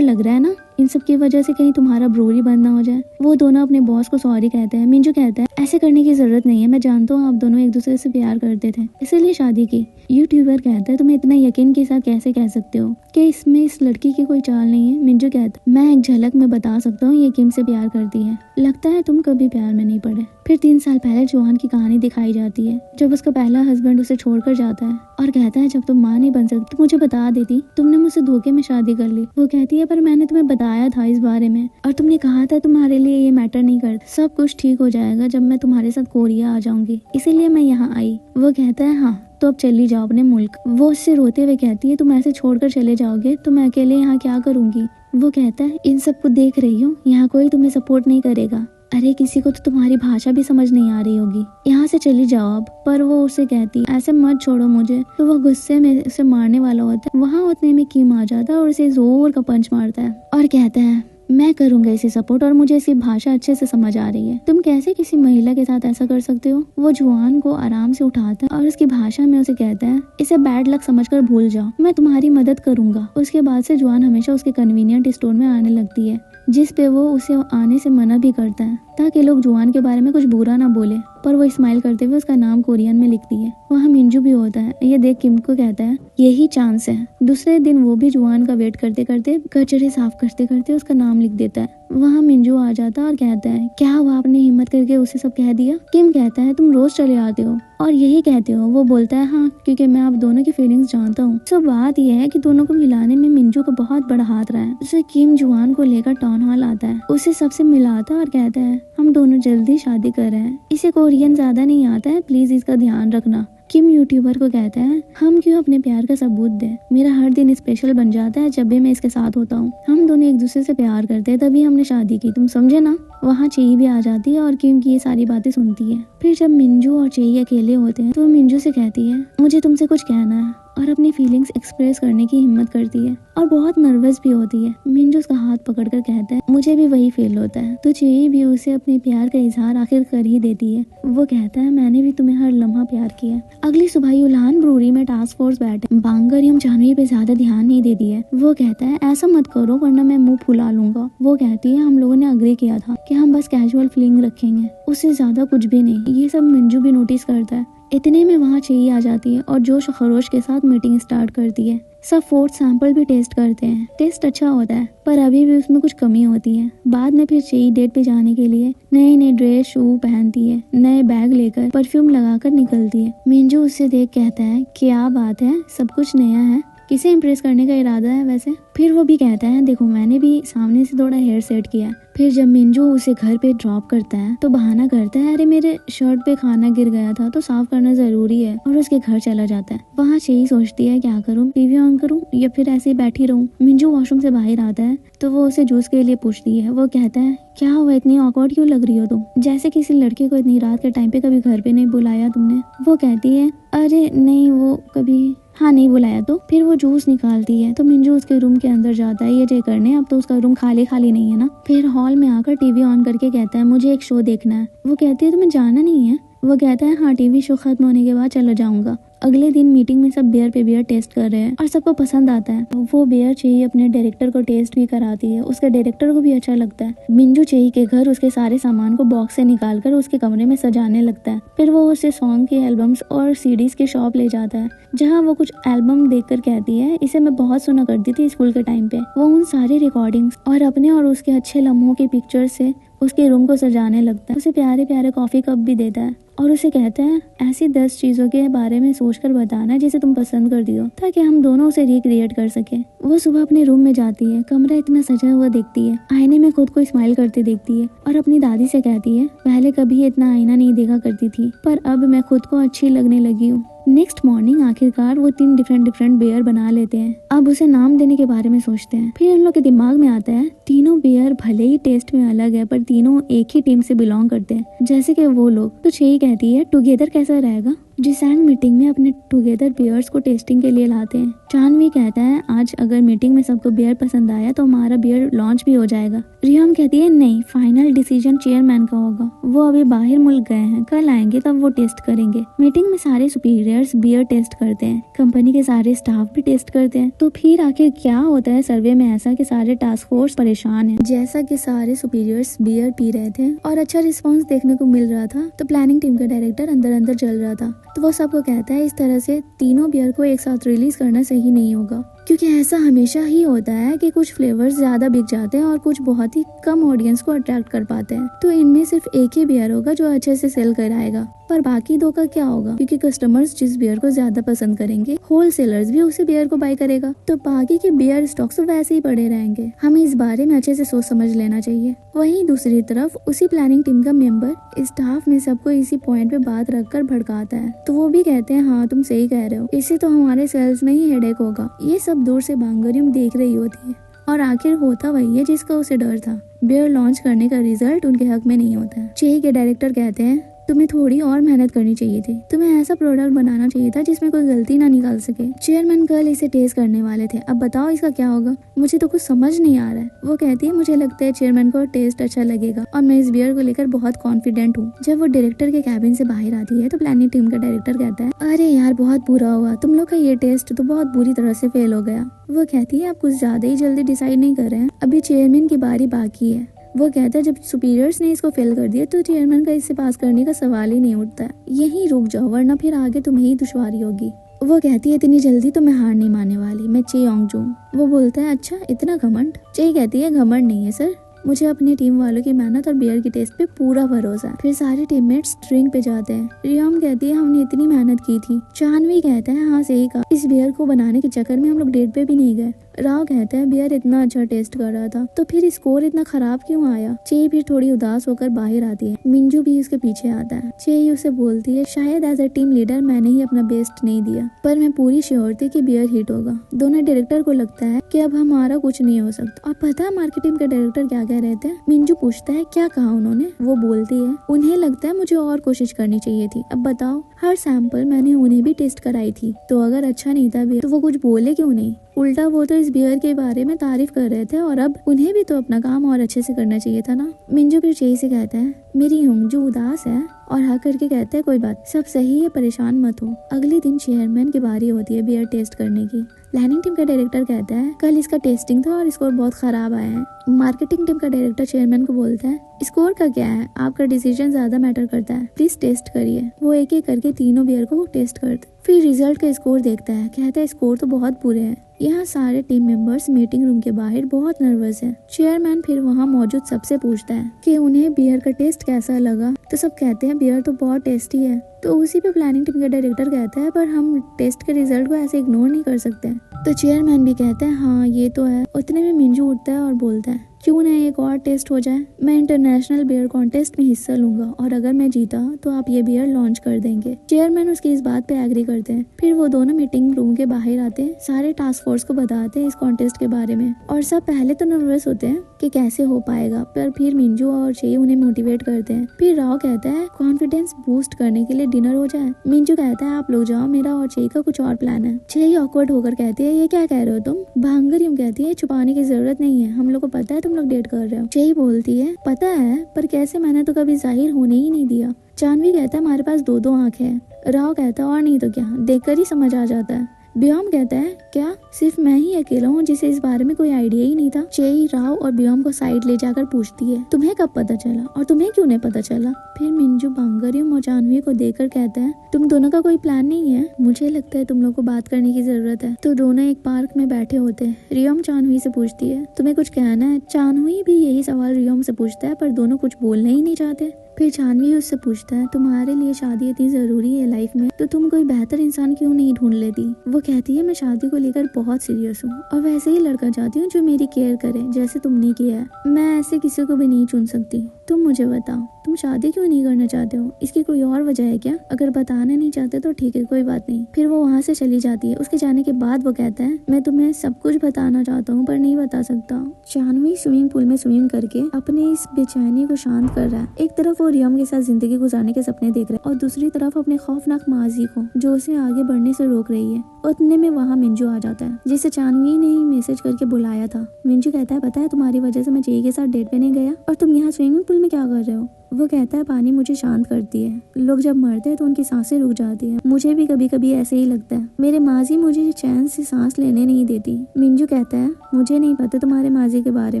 लग रहा है ना इन सब की वजह से कहीं तुम्हारा ब्रूरी बंद ना हो जाए। वो दोनों अपने बॉस को सॉरी कहते हैं। मिंजू कहता है, ऐसे करने की जरूरत नहीं है, मैं जानता हूँ आप दोनों एक दूसरे से प्यार करते थे, इसीलिए शादी की। यूट्यूबर कहता है, तुम्हें इतना यकीन के साथ कैसे कह सकते हो कि इसमें इस लड़की की कोई चाल नहीं है? मिंजू कहता है, मैं एक झलक में बता सकता हूँ ये किम से प्यार करती है। लगता है तुम कभी प्यार में नहीं पड़े। फिर 3 साल पहले जुआन की कहानी दिखाई जाती है, जब उसका पहला हस्बैंड उसे छोड़कर जाता है और कहता है जब तुम माँ नहीं बन सकती तो मुझे बता देती, तुमने मुझसे धोखे में शादी कर ली। वो कहती है पर मैंने तुम्हें बताया था इस बारे में और तुमने कहा था तुम्हारे लिए ये मैटर नहीं करता, सब कुछ ठीक हो जाएगा जब मैं तुम्हारे साथ कोरिया आ जाऊंगी, इसीलिए मैं यहाँ आई। वो कहता है हाँ तो अब चली जाओ अपने मुल्क। वो उससे रोते हुए कहती है तुम ऐसे छोड़कर चले जाओगे तो मैं अकेले यहाँ क्या करूंगी। वो कहता है इन सबको देख रही हूँ, यहाँ कोई तुम्हें सपोर्ट नहीं करेगा, अरे किसी को तो तुम्हारी भाषा भी समझ नहीं आ रही होगी, यहाँ से चली जाओ अब। पर वो उसे कहती है ऐसे मत छोड़ो मुझे। तो वो गुस्से में उसे मारने वाला होता है, वहाँ उतने में किम आ जाता है और उसे जोर का पंच मारता है और कहता है मैं करूंगा इसे सपोर्ट और मुझे इसकी भाषा अच्छे से समझ आ रही है, तुम कैसे किसी महिला के साथ ऐसा कर सकते हो। वो जुआन को आराम से उठाता है और उसकी भाषा में उसे कहता है इसे बैड लक समझकर भूल जाओ, मैं तुम्हारी मदद करूंगा। उसके बाद से जुआन हमेशा उसके कन्वीनियंट स्टोर में आने लगती है, जिस पे वो उसे आने से मना भी करता है ताकि लोग जुआन के बारे में कुछ बुरा ना बोले, पर वो स्माइल करते हुए उसका नाम कोरियन में लिखती है। वहाँ मिंजू भी होता है, ये देख किम को कहता है यही चांस है। दूसरे दिन वो भी जुआन का वेट करते करते कचरे साफ करते करते उसका नाम लिख देता है। वहाँ मिंजू आ जाता है और कहता है क्या हुआ, आपने हिम्मत करके उसे सब कह दिया। किम कहता है तुम रोज चले आते हो और यही कहते हो। वो बोलता है हाँ क्योंकि मैं आप दोनों की फीलिंग्स जानता हूँ। तो बात यह है कि दोनों को मिलाने में मिंजू का बहुत बड़ा हाथ रहा है। उसे किम जुआन को लेकर टाउन हॉल आता है, उसे सबसे मिलाता है और कहता है हम दोनों जल्दी शादी कर रहे हैं, इसे कोरियन ज्यादा नहीं आता है, प्लीज इसका ध्यान रखना। किम यूट्यूबर को कहता है हम क्यों अपने प्यार का सबूत दें, मेरा हर दिन स्पेशल बन जाता है जब भी मैं इसके साथ होता हूँ, हम दोनों एक दूसरे से प्यार करते हैं तभी हमने शादी की, तुम समझे ना। वहाँ चेई भी आ जाती है और किम की ये सारी बातें सुनती है। फिर जब मिंजू और चेई अकेले होते हैं तो मिंजू से कहती है मुझे तुमसे कुछ कहना है और अपनी फीलिंग्स एक्सप्रेस करने की हिम्मत करती है और बहुत नर्वस भी होती है। मिंजू उसका हाथ पकड़कर कहता है मुझे भी वही फील होता है। तो चेई भी उसे अपने प्यार का इजहार आखिर कर ही देती है। वो कहता है मैंने भी तुम्हें हर लम्हा प्यार किया। अगली सुबह युलान ब्रूरी में टास्क फोर्स बैठे, बांगर यम जानवी पे ज्यादा ध्यान नहीं देती है। वो कहता है ऐसा मत करो वरना मैं मुंह फुला लूंगा। वो कहती है हम लोगों ने अग्री किया था कि हम बस कैजुअल फीलिंग रखेंगे, उससे ज्यादा कुछ भी नहीं। ये सब मिंजू भी नोटिस करता है। इतने में वहाँ चेई आ जाती है और जोश खरोश के साथ मीटिंग स्टार्ट करती है। सब फोर्थ सैंपल भी टेस्ट करते हैं, टेस्ट अच्छा होता है पर अभी भी उसमें कुछ कमी होती है। बाद में फिर चेई डेट पे जाने के लिए नए नए ड्रेस शू पहनती है, नए बैग लेकर परफ्यूम लगाकर निकलती है। मिंजू उससे देख कहता है क्या बात है, सब कुछ नया है, किसे इम्प्रेस करने का इरादा है वैसे। फिर वो भी कहता है देखो मैंने भी सामने से थोड़ा हेयर सेट किया। फिर जब मिंजू उसे घर पे ड्रॉप करता है तो बहाना करता है अरे मेरे शर्ट पे खाना गिर गया था तो साफ करना जरूरी है, और उसके घर चला जाता है। वहाँ चेई सोचती है क्या करूँ, टीवी ऑन करूँ या फिर ऐसे ही बैठी रहूँ। मिंजू वॉशरूम से बाहर आता है तो वो उसे जूस के लिए पूछती है। वो कहता है क्या हुआ, इतनी ऑकवर्ड क्यों लग रही हो तुम, जैसे किसी लड़के को इतनी रात के टाइम पे कभी घर पे नहीं बुलाया तुमने। वो कहती है अरे नहीं वो कभी हाँ नहीं बुलाया। तो फिर वो जूस निकालती है तो मिंजू उसके रूम के अंदर जाता है ये चेक करने, अब तो उसका रूम खाली खाली नहीं है ना। फिर हॉल में आकर टीवी ऑन करके कहता है मुझे एक शो देखना है। वो कहती है तुम्हें जाना नहीं है। वो कहता है हाँ टीवी शो खत्म होने के बाद चला जाऊंगा। अगले दिन मीटिंग में सब बियर पे बियर टेस्ट कर रहे हैं और सबको पसंद आता है। वो बियर चेई अपने डायरेक्टर को टेस्ट भी कराती है, उसके डायरेक्टर को भी अच्छा लगता है। मिंजू चेई के घर उसके सारे सामान को बॉक्स से निकालकर उसके कमरे में सजाने लगता है। फिर वो उसे सॉन्ग के एल्बम्स और सीडीज की शॉप ले जाता है जहाँ वो कुछ एल्बम देखकर कहती है इसे मैं बहुत सुना करती थी स्कूल के टाइम पे। वो उन सारी रिकॉर्डिंग्स और अपने और उसके अच्छे लम्हों की पिक्चर से उसके रूम को सजाने लगता है। उसे प्यारे प्यारे कॉफी कप भी देता है और उसे कहता है ऐसी 10 चीजों के बारे में सोचकर बताना जिसे तुम पसंद करती हो ताकि हम दोनों उसे रिक्रिएट कर सके। वो सुबह अपने रूम में जाती है, कमरा इतना सजा हुआ देखती है, आईने में खुद को स्माइल करते देखती है और अपनी दादी से कहती है पहले कभी इतना आईना नहीं देखा करती थी पर अब मैं खुद को अच्छी लगने लगी हूँ। नेक्स्ट मॉर्निंग आखिरकार वो 3 डिफरेंट बियर बना लेते हैं। अब उसे नाम देने के बारे में सोचते हैं। फिर उन लोग के दिमाग में आता है तीनों बियर भले ही टेस्ट में अलग है पर तीनों एक ही टीम से बिलोंग करते हैं जैसे कि वो लोग। तो चेई कहती है टुगेदर कैसा रहेगा। जिसैंग मीटिंग में अपने टुगेदर बियर्स को टेस्टिंग के लिए लाते हैं। चानवी कहता है आज अगर मीटिंग में सबको बियर पसंद आया तो हमारा बियर लॉन्च भी हो जाएगा। रियम कहती है नहीं, फाइनल डिसीजन चेयरमैन का होगा, वो अभी बाहर मुल्क गए हैं, कल आएंगे तब वो टेस्ट करेंगे। मीटिंग में सारे सुपीरियर्स बियर टेस्ट करते हैं, कंपनी के सारे स्टाफ भी टेस्ट करते हैं। तो फिर आखिर क्या होता है सर्वे में ऐसा कि सारे टास्क फोर्स परेशान है। जैसा कि सारे सुपीरियर्स बियर पी रहे थे और अच्छा रिस्पॉन्स देखने को मिल रहा था तो प्लानिंग टीम का डायरेक्टर अंदर अंदर जल रहा था। तो वो सबको कहता है इस तरह से तीनों बियर को एक साथ रिलीज करना सही नहीं होगा। क्योंकि ऐसा हमेशा ही होता है कि कुछ फ्लेवर्स ज्यादा बिक जाते हैं और कुछ बहुत ही कम ऑडियंस को अट्रैक्ट कर पाते हैं। तो इनमें सिर्फ एक ही बियर होगा जो अच्छे से सेल कराएगा, पर बाकी दो का क्या होगा? क्योंकि कस्टमर्स जिस बियर को ज्यादा पसंद करेंगे, होलसेलर्स भी उसी बियर को बाय करेगा, तो बाकी के बियर स्टॉक्स तो वैसे ही पड़े रहेंगे। हमें इस बारे में अच्छे से सोच समझ लेना चाहिए। वहीं दूसरी तरफ उसी प्लानिंग टीम का मेंबर स्टाफ में सबको इसी पॉइंट पे बात रखकर भड़काता है, तो वो भी कहते हैं हाँ तुम सही कह रहे हो, इससे तो हमारे सेल्स में ही हेडेक होगा। ये सब दूर से बांगरियम देख रही होती है और आखिर होता वही है जिसका उसे डर था। बियर लॉन्च करने का रिजल्ट उनके हक में नहीं होता है। चे के डायरेक्टर कहते हैं तुम्हें थोड़ी और मेहनत करनी चाहिए थी, तुम्हें ऐसा प्रोडक्ट बनाना चाहिए था जिसमें कोई गलती ना निकाल सके। चेयरमैन कल इसे टेस्ट करने वाले थे, अब बताओ इसका क्या होगा? मुझे तो कुछ समझ नहीं आ रहा है। वो कहती है मुझे लगता है चेयरमैन को टेस्ट अच्छा लगेगा और मैं इस बियर को लेकर बहुत कॉन्फिडेंट हूँ। जब वो डायरेक्टर के कैबिन से बाहर आती है तो प्लानिंग टीम का डायरेक्टर कहता है अरे यार बहुत बुरा हुआ, तुम लोग का ये टेस्ट तो बहुत बुरी तरह से फेल हो गया। वो कहती है आप कुछ ज्यादा ही जल्दी डिसाइड नहीं कर रहे हैं, अभी चेयरमैन की बारी बाकी है। वो कहता है जब सुपीरियर्स ने इसको फेल कर दिया तो चेयरमैन का इससे पास करने का सवाल ही नहीं उठता है। यहीं रुक जाओ वरना फिर आगे तुम्हें ही दुश्वारी होगी। वो कहती है इतनी जल्दी तो मैं हार नहीं मानने वाली, मैं चे योंगजू। वो बोलता है अच्छा इतना घमंड? चे कहती है घमंड नहीं है सर, मुझे अपनी टीम वालों की मेहनत और बियर की टेस्ट पे पूरा भरोसा है। फिर सारे टीममेट्स ड्रिंक पे जाते हैं। रियम कहती है हमने इतनी मेहनत की थी। चानवी कहता है हाँ सही कहा, इस बियर को बनाने के चक्कर में हम लोग डेट पे भी नहीं गए। राव कहता है बियर इतना अच्छा टेस्ट कर रहा था तो फिर स्कोर इतना खराब क्यों आया? चे फिर थोड़ी उदास होकर बाहर आती है। मिंजू भी उसके पीछे आता है। चे उसे बोलती है शायद एज अ टीम लीडर मैंने ही अपना बेस्ट नहीं दिया, पर मैं पूरी श्योर थी कि बियर हिट होगा। दोनों डायरेक्टर को लगता है कि अब हमारा कुछ नहीं हो सकता। और पता है मार्केटिंग के डायरेक्टर क्या कह रहे थे? मिंजू पूछता है क्या कहा उन्होंने? वो बोलती है उन्हें लगता है मुझे और कोशिश करनी चाहिए थी। अब बताओ हर सैंपल मैंने उन्हें भी टेस्ट कराई थी, तो अगर अच्छा नहीं था बियर तो वो कुछ बोले क्यों नहीं? उल्टा वो तो इस बियर के बारे में तारीफ कर रहे थे और अब उन्हें भी तो अपना काम और अच्छे से करना चाहिए था ना। मिंजू फिर चे से कहता है मेरी योंगजू उदास है और हाँ करके कहता है कोई बात, सब सही है, परेशान मत हो। अगले दिन चेयरमैन की बारी होती है बियर टेस्ट करने की। प्लानिंग टीम का डायरेक्टर कहता है कल इसका टेस्टिंग था और स्कोर बहुत खराब आया है। मार्केटिंग टीम का डायरेक्टर चेयरमैन को बोलता है स्कोर का क्या है, आपका डिसीजन ज्यादा मैटर करता है, प्लीज टेस्ट करिए। वो एक एक करके तीनों बियर को टेस्ट करते, फिर रिजल्ट का स्कोर देखता है, कहता है स्कोर तो बहुत बुरे हैं। यहाँ सारे टीम मेंबर्स मीटिंग रूम के बाहर बहुत नर्वस हैं। चेयरमैन फिर वहाँ मौजूद सबसे पूछता है कि उन्हें बियर का टेस्ट कैसा लगा, तो सब कहते हैं बियर तो बहुत टेस्टी है। तो उसी पे प्लानिंग टीम का डायरेक्टर कहता है पर हम टेस्ट के रिजल्ट को ऐसे इग्नोर नहीं कर सकते। तो चेयरमैन भी कहता है हाँ ये तो है। उतने में मिंजू उठता है और बोलता है क्यों ना एक और टेस्ट हो जाए, मैं इंटरनेशनल बियर कॉन्टेस्ट में हिस्सा लूंगा और अगर मैं जीता तो आप ये बियर लॉन्च कर देंगे। चेयरमैन उसकी इस बात पे एग्री करते हैं। फिर वो दोनों मीटिंग रूम के बाहर आते हैं, सारे टास्क फोर्स को बताते हैं इस कॉन्टेस्ट के बारे में और सब पहले तो नर्वस होते हैं कि कैसे हो पाएगा, पर फिर मिंजू और चे उन्हें मोटिवेट करते हैं। फिर राव कहता है कॉन्फिडेंस बूस्ट करने के लिए डिनर हो जाए। मिंजू कहता है आप लोग जाओ, मेरा और चे का कुछ और प्लान है। चे ऑकवर्ड होकर कहती है ये क्या कह रहे हो तुम? भांगरियम कहती है छुपाने की जरूरत नहीं है, हम लोग को पता है तुम लोग डेट कर रहे हो। चे बोलती है पता है पर कैसे, मैंने तो कभी जाहिर होने ही नहीं दिया। चानवी कहता है हमारे पास दो दो आंखें हैं। राव कहता है और नहीं तो क्या, देखकर ही समझ आ जाता है। ब्योम कहता है क्या सिर्फ मैं ही अकेला हूँ जिसे इस बारे में कोई आइडिया ही नहीं था? चे राव और ब्योम को साइड ले जाकर पूछती है तुम्हें कब पता चला और तुम्हें क्यों नहीं पता चला? फिर मिंजू बांगरियम और जानवी को देखकर कहता है तुम दोनों का कोई प्लान नहीं है? मुझे लगता है तुम लोग को बात करने की जरूरत है। तो दोनों एक पार्क में बैठे होते हैं। रियम चानवी से पूछती है तुम्हें कुछ कहना है? चानवी भी यही सवाल रियम से पूछता है पर दोनों कुछ बोलने ही नहीं चाहते। फिर चानवी उससे पूछता है तुम्हारे लिए शादी इतनी जरूरी है लाइफ में तो तुम कोई बेहतर इंसान क्यों नहीं ढूंढ लेती? वो कहती है मैं शादी को लेकर बहुत सीरियस हूँ और वैसे ही लड़का चाहती हूँ जो मेरी केयर करे जैसे तुमने किया है। मैं ऐसे किसी को भी नहीं चुन सकती। तुम मुझे बताओ तुम शादी क्यों नहीं करना चाहते हो? इसकी कोई और वजह है क्या? अगर बताना नहीं चाहते तो ठीक है कोई बात नहीं। फिर वो वहाँ से चली जाती है। उसके जाने के बाद वो कहता है मैं तुम्हें सब कुछ बताना चाहता हूँ पर नहीं बता सकता। चानवी स्विमिंग पूल में स्विमिंग करके अपने इस बेचैनी को शांत कर रहा है। एक तरफ वो रियम के साथ जिंदगी गुजारने के सपने देख रहा है और दूसरी तरफ अपने खौफनाक माजी को जो उसे आगे बढ़ने से रोक रही है। उतने में वहाँ मिंजू आ जाता है जिसे चानवी ने ही मैसेज करके बुलाया था। मिंजू कहता है पता है तुम्हारी वजह से मैं चे के साथ डेट पे नहीं गया और तुम यहाँ स्विमिंग पूल में क्या कर रहे हो? वो कहता है पानी मुझे शांत करती है, लोग जब मरते हैं तो उनकी सांसें रुक जाती है, मुझे भी कभी कभी ऐसे ही लगता है। मेरे माजी मुझे चैन से सांस लेने नहीं देती। मिंजू कहता है मुझे नहीं पता तुम्हारे माजी के बारे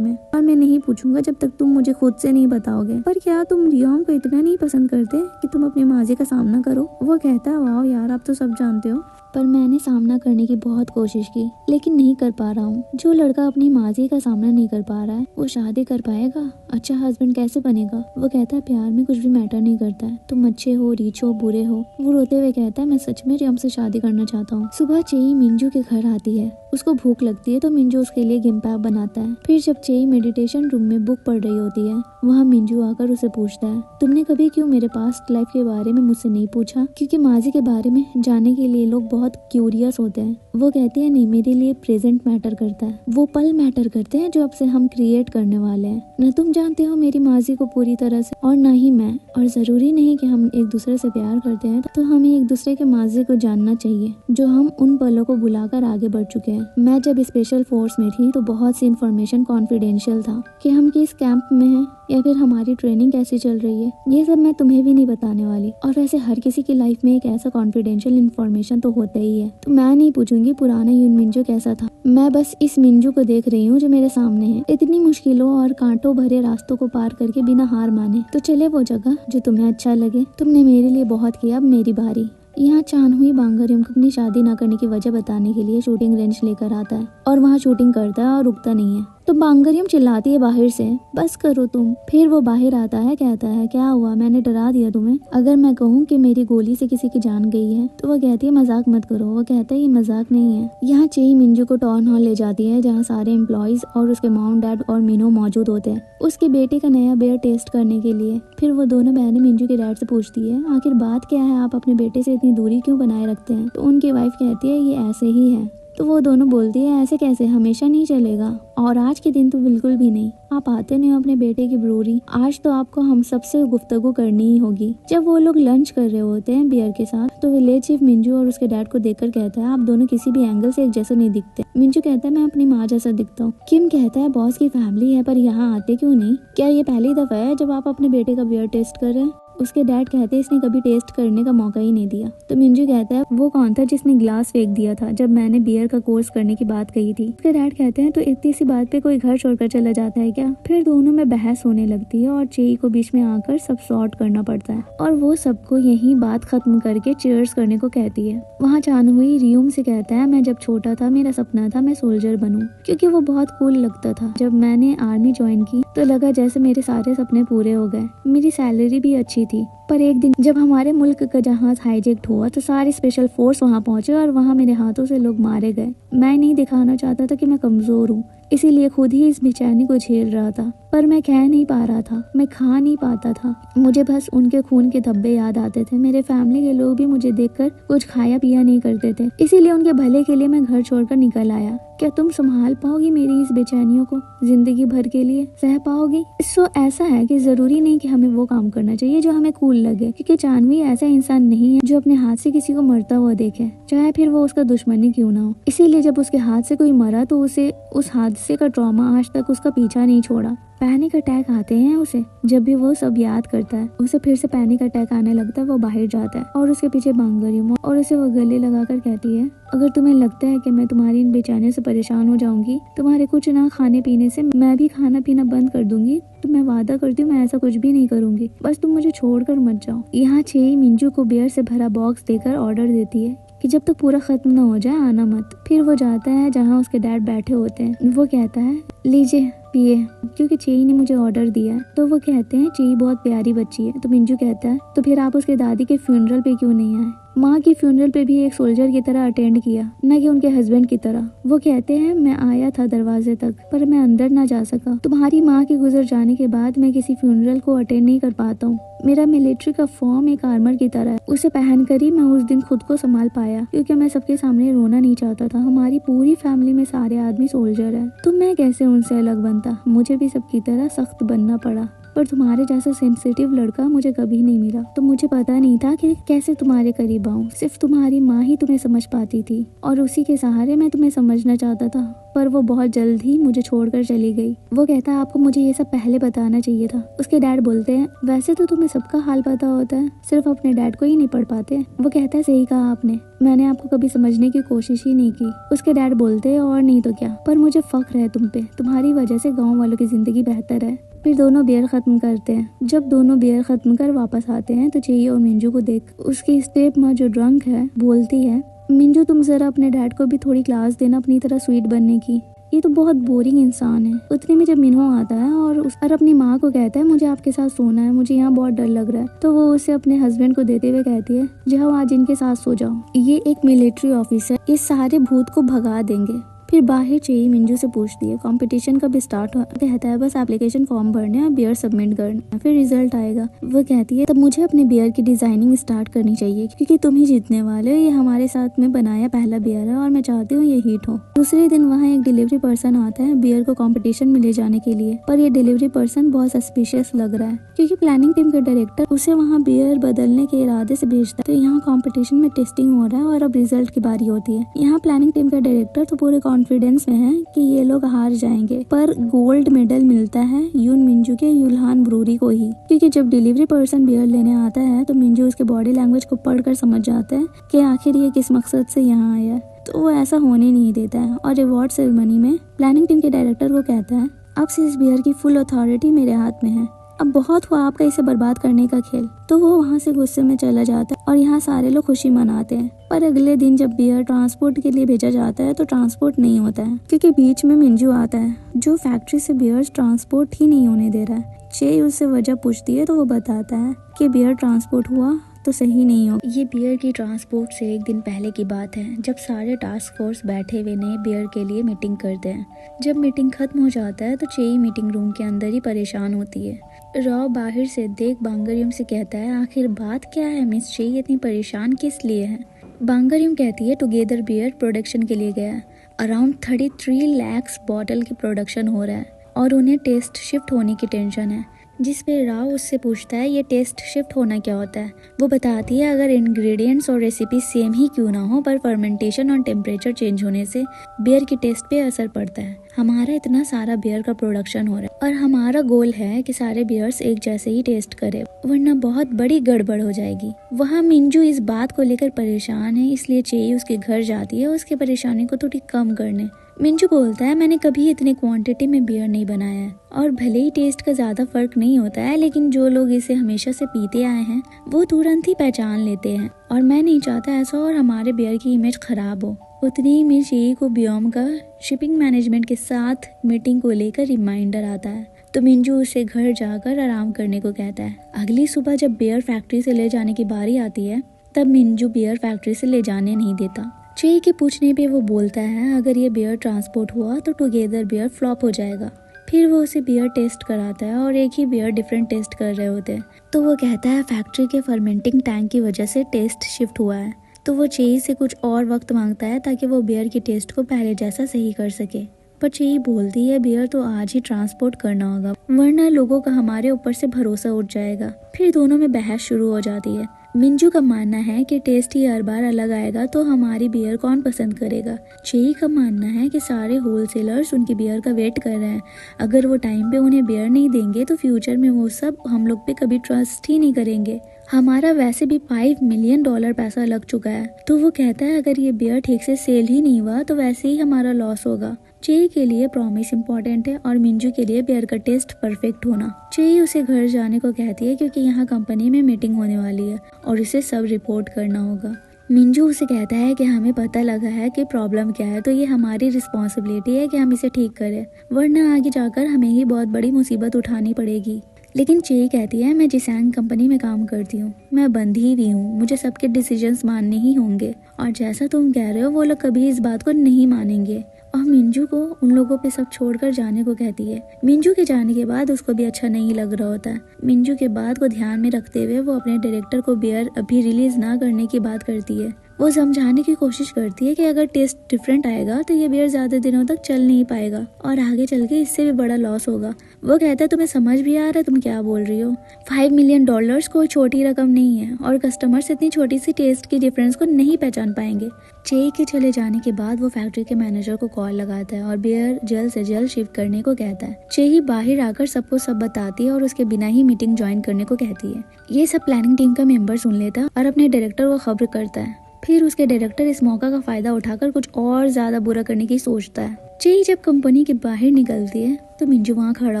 में और मैं नहीं पूछूंगा जब तक तुम मुझे खुद से नहीं बताओगे। पर क्या तुम रियम को इतना नहीं पसंद करते कि तुम अपने माजी का सामना करो? वो कहता है वाह यार आप तो सब जानते हो, पर मैंने सामना करने की बहुत कोशिश की, लेकिन नहीं कर पा रहा हूँ। जो लड़का अपनी माजी का सामना नहीं कर पा रहा है, वो शादी कर पाएगा? अच्छा हस्बैंड कैसे बनेगा? वो कहता है प्यार में कुछ भी मैटर नहीं करता है, तुम अच्छे हो, रीच हो, बुरे हो। वो रोते हुए कहता है मैं सच में रियम से शादी करना चाहता हूँ। सुबह चेई मिंजू के घर आती है। उसको भूख लगती है तो मिंजू उसके लिए गिम्पैप बनाता है। फिर जब चेई मेडिटेशन रूम में बुक पढ़ रही होती है, वहाँ मिंजू आकर उसे पूछता है तुमने कभी क्यों मेरे पास्ट लाइफ के बारे में मुझसे नहीं पूछा? क्योंकि माजी के बारे में जानने के लिए लोग बहुत क्यूरियस होते हैं। वो कहती है नहीं, मेरे लिए प्रेजेंट मैटर करता है, वो पल मैटर करते हैं जो अब से हम क्रिएट करने वाले हैं। न तुम जानते हो मेरी माजी को पूरी तरह से और न ही मैं, और जरूरी नहीं कि हम एक दूसरे से प्यार करते हैं तो हमें एक दूसरे के माजी को जानना चाहिए जो हम उन पलों को भुलाकर आगे बढ़ चुके हैं। मैं जब स्पेशल फोर्स में थी तो बहुत सी इन्फॉर्मेशन कॉन्फिडेंशियल था कि हम किस कैंप में हैं या फिर हमारी ट्रेनिंग कैसी चल रही है, ये सब मैं तुम्हें भी नहीं बताने वाली। और वैसे हर किसी की लाइफ में एक ऐसा कॉन्फिडेंशियल इन्फॉर्मेशन तो होता ही है, तो मैं नहीं पूछूंगी पुराना यून मिंजू कैसा था। मैं बस इस मिंजू को देख रही हूँ जो मेरे सामने है, इतनी मुश्किलों और कांटों भरे रास्तों को पार करके बिना हार माने। तो चले वो जगह जो तुम्हें अच्छा लगे। तुमने मेरे लिए बहुत किया, अब मेरी बारी। यहाँ चानहुई बांगरियम को अपनी शादी न करने की वजह बताने के लिए शूटिंग रेंज लेकर आता है और वहाँ शूटिंग करता है और रुकता नहीं है। तो बांगरियम चिल्लाती है बाहर से बस करो तुम। फिर वो बाहर आता है, कहता है क्या हुआ, मैंने डरा दिया तुम्हें? अगर मैं कहूँ कि मेरी गोली से किसी की जान गई है तो वो कहती है मजाक मत करो। वो कहता है ये मजाक नहीं है। यहाँ चेई मिंजू को टाउन हॉल ले जाती है जहाँ सारे एम्प्लॉयज और उसके मॉम डैड और मीनो मौजूद होते हैं उसके बेटे का नया बियर टेस्ट करने के लिए। फिर वो दोनों बहनें मिंजू के डैड से पूछती है आखिर बात क्या है, आप अपने बेटे से इतनी दूरी क्यों बनाए रखते हैं? तो उनकी वाइफ कहती है ये ऐसे ही है। तो वो दोनों बोलती है ऐसे कैसे, हमेशा नहीं चलेगा और आज के दिन तो बिल्कुल भी नहीं। आप आते नहीं हो अपने बेटे की ब्रूरी, आज तो आपको हम सबसे गुफ्तगू करनी ही होगी। जब वो लोग लंच कर रहे होते हैं बियर के साथ तो विलेज चीफ मिंजू और उसके डैड को देखकर कहता है आप दोनों किसी भी एंगल से एक जैसे नहीं दिखते। मिंजू कहता है मैं अपनी माँ जैसा दिखता हूँ। किम कहता है बॉस की फैमिली है पर यहाँ आते क्यों नहीं? क्या ये पहली दफा है जब आप अपने बेटे का बियर टेस्ट कर रहे हैं? उसके डैड कहते हैं इसने कभी टेस्ट करने का मौका ही नहीं दिया। तो मिंजू कहता है वो कौन था जिसने ग्लास फेंक दिया था जब मैंने बियर का कोर्स करने की बात कही थी? उसके डैड कहते हैं तो इतनी सी बात पे कोई घर छोड़कर चला जाता है क्या? फिर दोनों में बहस होने लगती है और चेई को बीच में आकर सब सॉर्ट करना पड़ता है और वो सबको यही बात खत्म करके चीयर्स करने को कहती है। वहाँ चानहुई रियूम से कहता है मैं जब छोटा था मेरा सपना था मैं सोल्जर बनूं, क्योंकि वो बहुत कूल लगता था। जब मैंने आर्मी ज्वाइन की तो लगा जैसे मेरे सारे सपने पूरे हो गए। मेरी सैलरी भी अच्छी थी। पर एक दिन जब हमारे मुल्क का जहाज हाईजेक्ट हुआ तो सारे स्पेशल फोर्स वहाँ पहुंचे और वहाँ मेरे हाथों से लोग मारे गए। मैं नहीं दिखाना चाहता था कि मैं कमजोर हूँ, इसीलिए खुद ही इस बेचैनी को झेल रहा था। पर मैं कह नहीं पा रहा था, मैं खा नहीं पाता था। मुझे बस उनके खून के धब्बे याद आते थे। मेरे फैमिली के लोग भी मुझे देखकर कुछ खाया पिया नहीं करते थे, इसीलिए उनके भले के लिए मैं घर छोड़कर निकल आया। क्या तुम संभाल पाओगी मेरी इस बेचैनियों को? जिंदगी भर के लिए सह पाओगी? सो ऐसा है कि जरूरी नहीं कि हमें वो काम करना चाहिए जो हमें कूल लगे, क्योंकि चानवी ऐसा इंसान नहीं है जो अपने हाथ से किसी को मरता हुआ देखे, चाहे फिर वो उसका दुश्मन ही क्यों ना हो। इसीलिए जब उसके हाथ से कोई मरा तो उसे उस हादसे का ट्रॉमा आज तक उसका पीछा नहीं छोड़ा। पैनिक अटैक आते हैं उसे जब भी वो सब याद करता है। उसे फिर से पैनिक अटैक आने लगता है। वो बाहर जाता है और उसके पीछे बांगरियम और उसे वो गले लगाकर कहती है अगर तुम्हें लगता है कि मैं तुम्हारी इन बेचैनी से परेशान हो जाऊंगी, तुम्हारे कुछ ना खाने पीने से मैं भी खाना पीना बंद कर दूंगी, तो मैं वादा करती हूँ मैं ऐसा कुछ भी नहीं करूंगी, बस तुम मुझे छोड़कर मत जाओ। यहाँ चेई मिंजू को बियर से भरा बॉक्स देकर ऑर्डर देती है कि जब तक पूरा खत्म न हो जाए आना मत। फिर वो जाता है जहाँ उसके डैड बैठे होते हैं। वो कहता है लीजिए पिए, क्योंकि चेई ने मुझे ऑर्डर दिया। तो वो कहते हैं चेई बहुत प्यारी बच्ची है। तो मिंजू कहता है तो फिर आप उसके दादी के फ्यूनरल पे क्यों नहीं आए? माँ की फ्यूनरल पे भी एक सोल्जर की तरह अटेंड किया, न कि उनके हस्बैंड की तरह। वो कहते हैं मैं आया था दरवाजे तक पर मैं अंदर ना जा सका। तुम्हारी माँ के गुजर जाने के बाद मैं किसी फ्यूनरल को अटेंड नहीं कर पाता हूँ। मेरा मिलिट्री का फॉर्म एक आर्मर की तरह है, उसे पहनकर ही मैं उस दिन खुद को संभाल पाया, क्योंकि मैं सबके सामने रोना नहीं चाहता था। हमारी पूरी फैमिली में सारे आदमी सोल्जर है, तो मैं कैसे उनसे अलग बनता? मुझे भी सबकी तरह सख्त बनना पड़ा। पर तुम्हारे जैसा सेंसिटिव लड़का मुझे कभी नहीं मिला, तो मुझे पता नहीं था कि कैसे तुम्हारे करीब आऊं। सिर्फ तुम्हारी माँ ही तुम्हें समझ पाती थी और उसी के सहारे मैं तुम्हें समझना चाहता था, पर वो बहुत जल्द ही मुझे छोड़कर चली गई। वो कहता है आपको मुझे ये सब पहले बताना चाहिए था। उसके डैड बोलते हैं वैसे तो तुम्हें सबका हाल पता होता है, सिर्फ अपने डैड को ही नहीं पढ़ पाते। वो कहता है सही कहा आपने, मैंने आपको कभी समझने की कोशिश ही नहीं की। उसके डैड बोलते हैं और नहीं तो क्या, पर मुझे फख्र है तुम पे, तुम्हारी वजह से गाँव वालों की जिंदगी बेहतर है। फिर दोनों बियर खत्म करते हैं। जब दोनों बियर खत्म कर वापस आते हैं तो चेई और मिंजू को देख उसकी स्टेप माँ जो ड्रंक है बोलती है मिंजू तुम ज़रा अपने डैड को भी थोड़ी क्लास देना अपनी तरह स्वीट बनने की, ये तो बहुत बोरिंग इंसान है। उतने में जब मिन्हो आता है और अपनी माँ को कहता है मुझे आपके साथ सोना है, मुझे यहाँ बहुत डर लग रहा है, तो वो उसे अपने हस्बैंड को देते हुए कहती है जाओ आज इनके साथ सो जाओ, ये एक मिलिट्री ऑफिसर इस सारे भूत को भगा देंगे। फिर बाहर चेई मिंजू से पूछती है कंपटीशन कब स्टार्ट हो। कहता है बस एप्लीकेशन फॉर्म भरने और बियर सबमिट करना, फिर रिजल्ट आएगा। वो कहती है तब मुझे अपने बियर की डिजाइनिंग स्टार्ट करनी चाहिए क्योंकि तुम ही जीतने वाले हो, ये हमारे साथ में बनाया पहला बियर है और मैं चाहती हूँ ये हिट हो। दूसरे दिन वहाँ एक डिलीवरी पर्सन आता है बियर को कॉम्पिटिशन में ले जाने के लिए, पर ये डिलीवरी पर्सन बहुत सस्पिशियस लग रहा है क्योंकि प्लानिंग टीम के डायरेक्टर उसे वहाँ बियर बदलने के इरादे से भेजता है। तो यहाँ कॉम्पिटिशन में टेस्टिंग हो रहा है और अब रिजल्ट की बारी होती है। यहाँ प्लानिंग टीम का डायरेक्टर तो पूरे कॉन्फिडेंस में है कि ये लोग हार जाएंगे, पर गोल्ड मेडल मिलता है यून मिंजू के युल्हान ब्रूरी को ही, क्योंकि जब डिलीवरी पर्सन बियर लेने आता है तो मिंजू उसके बॉडी लैंग्वेज को पढ़कर समझ जाता है कि आखिर ये किस मकसद से यहाँ आया है, तो वो ऐसा होने नहीं देता है। और अवार्ड सेरेमनी में प्लानिंग टीम के डायरेक्टर को कहता है अब से इस बियर की फुल अथॉरिटी मेरे हाथ में है, अब बहुत हुआ आपका इसे बर्बाद करने का खेल। तो वो वहाँ से गुस्से में चला जाता है और यहाँ सारे लोग खुशी मनाते हैं। पर अगले दिन जब बियर ट्रांसपोर्ट के लिए भेजा जाता है तो ट्रांसपोर्ट नहीं होता है क्योंकि बीच में मिंजू आता है जो फैक्ट्री से बियर ट्रांसपोर्ट ही नहीं होने दे रहा है। चे उससे वजह पूछती है तो वो बताता है कि बियर ट्रांसपोर्ट हुआ तो सही नहीं हो। ये बियर की ट्रांसपोर्ट से एक दिन पहले की बात है जब सारे टास्क फोर्स बैठे हुए नए बियर के लिए मीटिंग करते हैं। जब मीटिंग खत्म हो जाता है तो चेई मीटिंग रूम के अंदर ही परेशान होती है। रॉ बाहर से देख बांगरयुम से कहता है आखिर बात क्या है मिस चेई, इतनी परेशान किस लिए है। बांगरयुम कहती है टुगेदर बियर प्रोडक्शन के लिए गया, अराउंड 33 लाख बॉटल की प्रोडक्शन हो रहा है और उन्हें टेस्ट शिफ्ट होने की टेंशन है। जिस पे राव उससे पूछता है ये टेस्ट शिफ्ट होना क्या होता है। वो बताती है अगर इंग्रेडिएंट्स और रेसिपी सेम ही क्यों ना हो, पर फर्मेंटेशन और टेम्परेचर चेंज होने से बियर की टेस्ट पे असर पड़ता है। हमारा इतना सारा बियर का प्रोडक्शन हो रहा है और हमारा गोल है कि सारे बियर्स एक जैसे ही टेस्ट करे, वरना बहुत बड़ी गड़बड़ हो जाएगी। वहाँ मिंजू इस बात को लेकर परेशान है, इसलिए चेई उसके घर जाती है उसके परेशानी को थोड़ी कम करने। मिंजू बोलता है मैंने कभी इतने क्वांटिटी में बियर नहीं बनाया है और भले ही टेस्ट का ज्यादा फर्क नहीं होता है, लेकिन जो लोग इसे हमेशा से पीते आए हैं वो तुरंत ही पहचान लेते हैं और मैं नहीं चाहता ऐसा और हमारे बियर की इमेज खराब हो। उतनी ही में चेई को बियोम का शिपिंग मैनेजमेंट के साथ मीटिंग को लेकर रिमाइंडर आता है तो मिंजू उसे घर जाकर आराम करने को कहता है। अगली सुबह जब बियर फैक्ट्री से ले जाने की बारी आती है तब मिंजू बियर फैक्ट्री से ले जाने नहीं देता। चेई के पूछने पे वो बोलता है अगर ये बियर ट्रांसपोर्ट हुआ तो टुगेदर बियर फ्लॉप हो जाएगा। फिर वो उसे बियर टेस्ट कराता है और एक ही बियर डिफरेंट टेस्ट कर रहे होते हैं तो वो कहता है फैक्ट्री के फर्मेंटिंग टैंक की वजह से टेस्ट शिफ्ट हुआ है। तो वो चेई से कुछ और वक्त मांगता है ताकि वो बियर की टेस्ट को पहले जैसा सही कर सके, पर चेई बोलती है बियर तो आज ही ट्रांसपोर्ट करना होगा वरना लोगों का हमारे ऊपर से भरोसा उठ जाएगा। फिर दोनों में बहस शुरू हो जाती है। मिंजू का मानना है कि टेस्ट ही हर बार अलग आएगा तो हमारी बियर कौन पसंद करेगा। चेई का मानना है कि सारे होलसेलर्स उनकी बियर का वेट कर रहे हैं, अगर वो टाइम पे उन्हें बियर नहीं देंगे तो फ्यूचर में वो सब हम लोग पे कभी ट्रस्ट ही नहीं करेंगे। हमारा वैसे भी $5 मिलियन पैसा लग चुका है। तो वो कहता है अगर ये बियर ठीक से सेल ही नहीं हुआ तो वैसे ही हमारा लॉस होगा। चेई के लिए प्रॉमिस इम्पोर्टेंट है और मिंजू के लिए बियर का टेस्ट परफेक्ट होना। चेई उसे घर जाने को कहती है क्योंकि यहाँ कंपनी में मीटिंग होने वाली है और इसे सब रिपोर्ट करना होगा। मिंजू उसे कहता है कि हमें पता लगा है कि प्रॉब्लम क्या है तो ये हमारी रिस्पॉन्सिबिलिटी है कि हम इसे ठीक करें, वरना आगे जाकर हमें ही बहुत बड़ी मुसीबत उठानी पड़ेगी। लेकिन चेई कहती है मैं जिसैंग कंपनी में काम करती हूँ, मैं बंधी हुई हूँ, मुझे सबके डिसीजंस मानने ही होंगे और जैसा तुम कह रहे हो वो लोग कभी इस बात को नहीं मानेंगे। और मिंजू को उन लोगों पे सब छोड़कर जाने को कहती है। मिंजू के जाने के बाद उसको भी अच्छा नहीं लग रहा होता है। मिंजू के बात को ध्यान में रखते हुए वो अपने डायरेक्टर को बियर अभी रिलीज ना करने की बात करती है। वो समझाने की कोशिश करती है कि अगर टेस्ट डिफरेंट आएगा तो ये बियर ज्यादा दिनों तक चल नहीं पाएगा और आगे चल के इससे भी बड़ा लॉस होगा। वो कहता है तुम्हें समझ भी आ रहा है तुम क्या बोल रही हो, $5 मिलियन कोई छोटी रकम नहीं है और कस्टमर्स इतनी छोटी सी टेस्ट की डिफरेंस को नहीं पहचान पाएंगे। चेई के चले जाने के बाद वो फैक्ट्री के मैनेजर को कॉल लगाता है और बियर जल्द से जल्द शिफ्ट करने को कहता है। चेई बाहर आकर सबको सब बताती है और उसके बिना ही मीटिंग ज्वाइन करने को कहती है। ये सब प्लानिंग टीम का मेंबर सुन लेता है और अपने डायरेक्टर को खबर करता है। फिर उसके डायरेक्टर इस मौका का फायदा उठाकर कुछ और ज्यादा बुरा करने की सोचता है। चेई जब कंपनी के बाहर निकलती है तो मिंजू वहाँ खड़ा